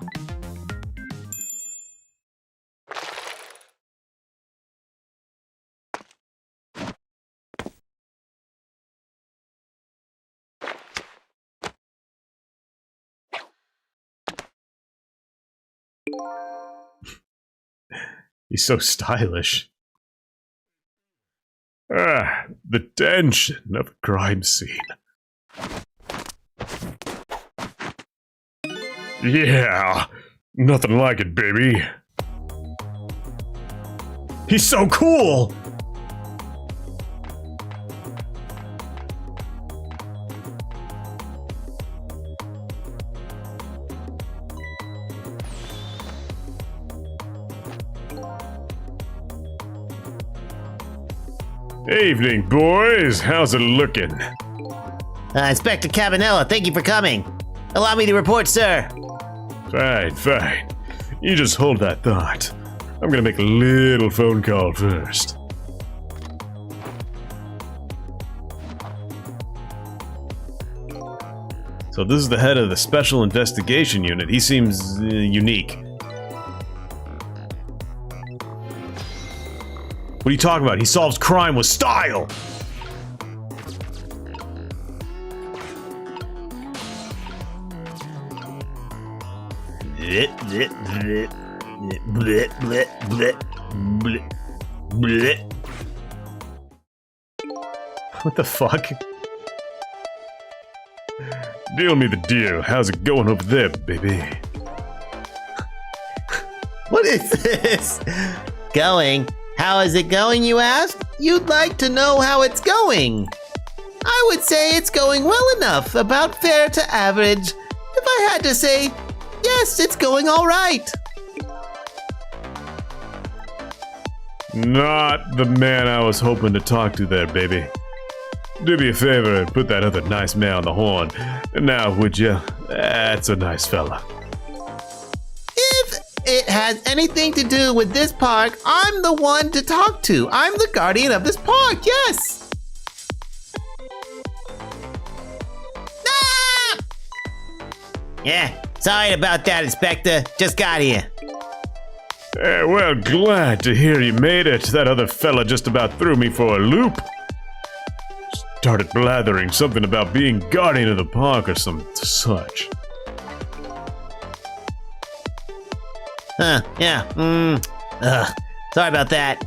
He's so stylish. The tension of a crime scene. Yeah, nothing like it, baby. He's so cool! Evening, boys. How's it looking? Inspector Cabanella, thank you for coming. Allow me to report, sir. Fine. You just hold that thought. I'm gonna make a little phone call first. So this is the head of the Special Investigation Unit. He seems unique. What are you talking about? He solves crime with style! What the fuck? Deal me the deal. How's it going over there, baby? What is this? Going? How is it going, you ask? You'd like to know how it's going. I would say it's going well enough, about fair to average. If I had to say, yes, it's going all right. Not the man I was hoping to talk to there, baby. Do me a favor and put that other nice man on the horn. Now, would you? That's a nice fella. If it has anything to do with this park, I'm the one to talk to. I'm the guardian of this park, yes. Ah! Yeah, sorry about that, Inspector. Just got here. Well, glad to hear you made it. That other fella just about threw me for a loop. Started blathering something about being guardian of the park or some such. Yeah, sorry about that.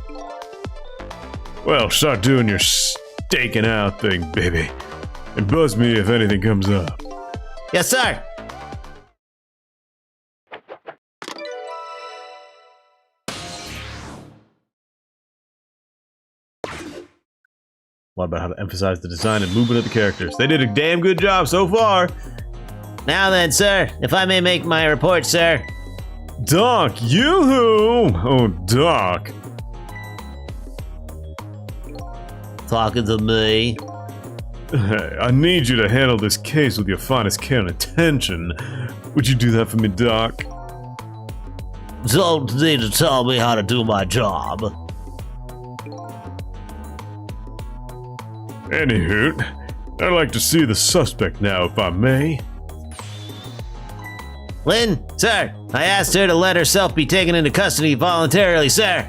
Well, start doing your staking out thing, baby. And buzz me if anything comes up. Yes, sir. What about how to emphasize the design and movement of the characters? They did a damn good job so far. Now then, sir, if I may make my report, sir. Doc, yoo-hoo! Oh, Doc. Talking to me. Hey, I need you to handle this case with your finest care and attention. Would you do that for me, Doc? Don't need to tell me how to do my job. Anywho, I'd like to see the suspect now, if I may. Lynn, sir, I asked her to let herself be taken into custody voluntarily, sir.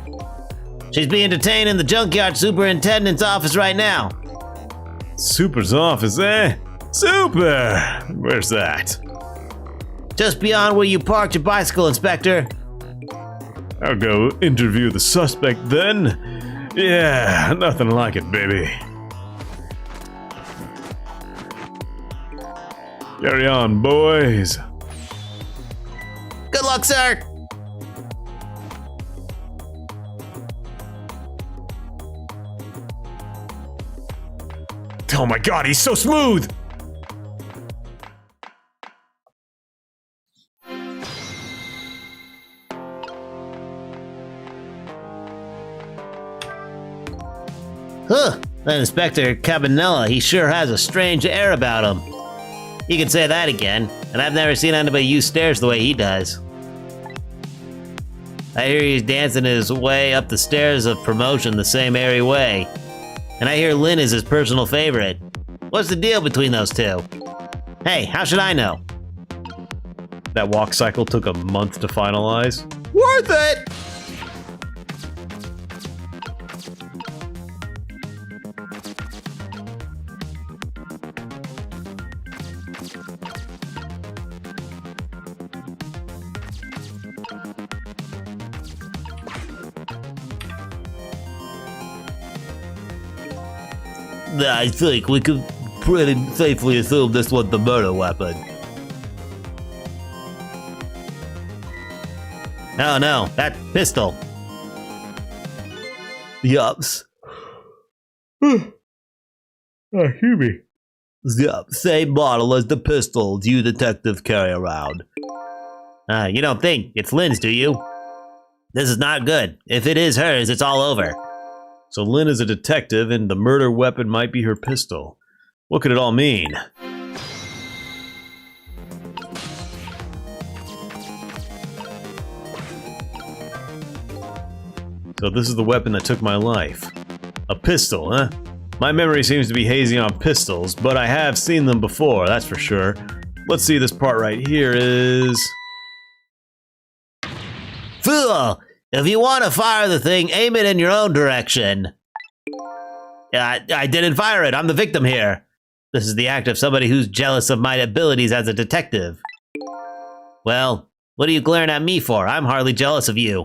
She's being detained in the junkyard superintendent's office right now. Super's office, eh? Super! Where's that? Just beyond where you parked your bicycle, Inspector. I'll go interview the suspect then. Yeah, nothing like it, baby. Carry on, boys. Good luck, sir. Oh my god, he's so smooth! That Inspector Cabanella, he sure has a strange air about him. You can say that again, and I've never seen anybody use stairs the way he does. I hear he's dancing his way up the stairs of promotion the same airy way. And I hear Lynn is his personal favorite. What's the deal between those two? Hey, how should I know? That walk cycle took a month to finalize. Worth it! I think we could pretty safely assume this was the murder weapon. Oh no, that pistol. Yups. Excuse me. Yup, same model as the pistols you detectives carry around. You don't think it's Lynn's, do you? This is not good. If it is hers, it's all over. So Lynn is a detective, and the murder weapon might be her pistol. What could it all mean? So this is the weapon that took my life. A pistol, huh? My memory seems to be hazy on pistols, but I have seen them before, that's for sure. Let's see, this part right here is... Fool! If you want to fire the thing, aim it in your own direction. I didn't fire it. I'm the victim here. This is the act of somebody who's jealous of my abilities as a detective. Well, what are you glaring at me for? I'm hardly jealous of you.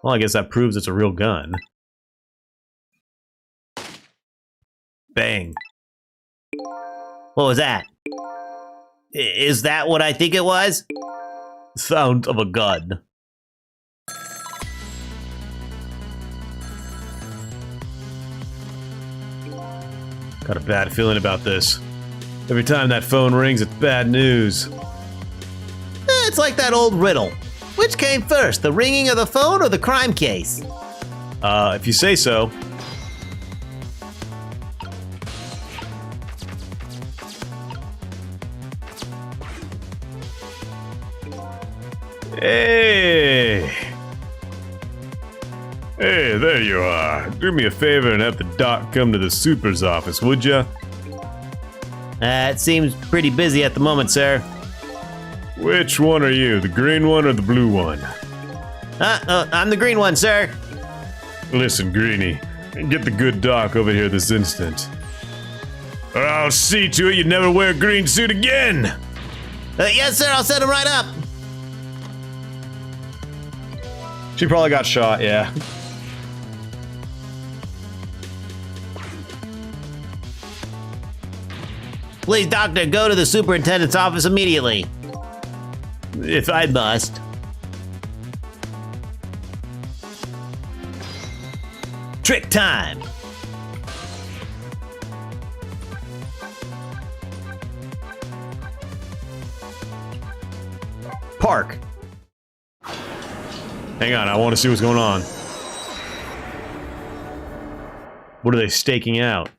Well, I guess that proves it's a real gun. Bang. What was that? Is that what I think it was? Sound of a gun. Got a bad feeling about this. Every time that phone rings, it's bad news. It's like that old riddle. Which came first, the ringing of the phone or the crime case? If you say so. Hey! Hey, there you are. Do me a favor and have the doc come to the super's office, would ya? It seems pretty busy at the moment, sir. Which one are you, the green one or the blue one? I'm the green one, sir. Listen, Greenie, get the good doc over here this instant. Or I'll see to it you never wear a green suit again! Yes, sir, I'll send him right up. She probably got shot, yeah. Please, doctor, go to the superintendent's office immediately. If I must. Trick time. Park. Hang on, I want to see what's going on. What are they staking out?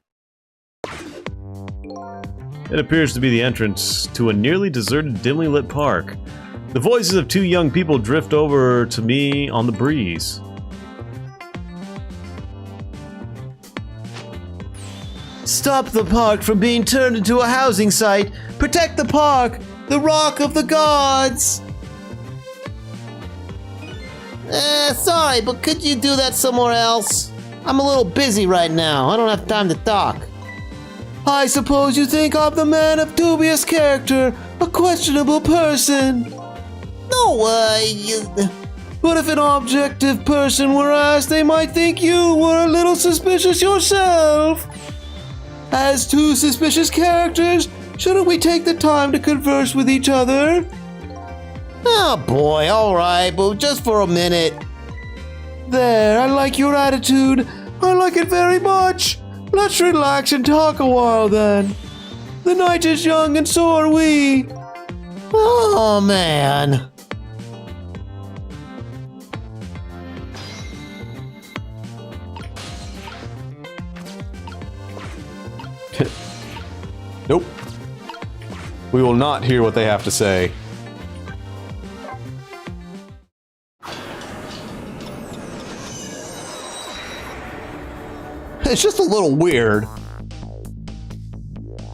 It appears to be the entrance to a nearly deserted, dimly lit park. The voices of two young people drift over to me on the breeze. Stop the park from being turned into a housing site. Protect the park, the Rock of the Gods. Sorry, but could you do that somewhere else? I'm a little busy right now. I don't have time to talk. I suppose you think I'm the man of dubious character, a questionable person. No, but if an objective person were asked, they might think you were a little suspicious yourself. As two suspicious characters, shouldn't we take the time to converse with each other? Oh boy, alright, but just for a minute. There, I like your attitude. I like it very much. Let's relax and talk a while then. The night is young and so are we. Oh man. Nope. We will not hear what they have to say. It's just a little weird.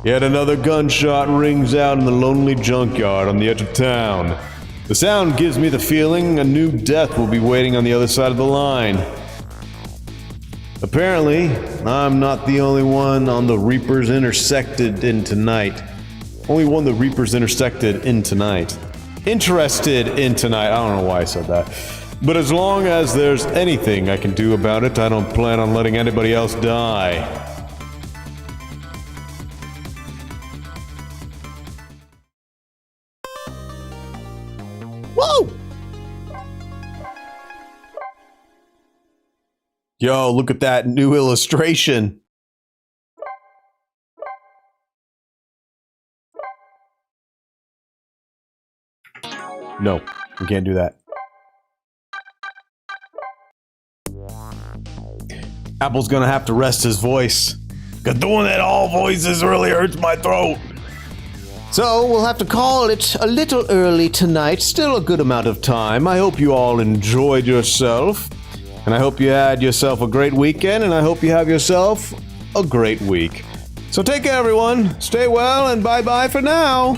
Yet another gunshot rings out in the lonely junkyard on the edge of town. The sound gives me the feeling a new death will be waiting on the other side of the line. Apparently, I'm not the only one on the Reapers intersected in tonight. Only one the Reapers intersected in tonight. Interested in tonight. I don't know why I said that. But as long as there's anything I can do about it, I don't plan on letting anybody else die. Whoa! Yo, look at that new illustration. No, we can't do that. Apple's gonna have to rest his voice. 'Cause doing that all voices really hurts my throat. So we'll have to call it a little early tonight. Still a good amount of time. I hope you all enjoyed yourself. And I hope you had yourself a great weekend. And I hope you have yourself a great week. So take care, everyone. Stay well, and bye-bye for now.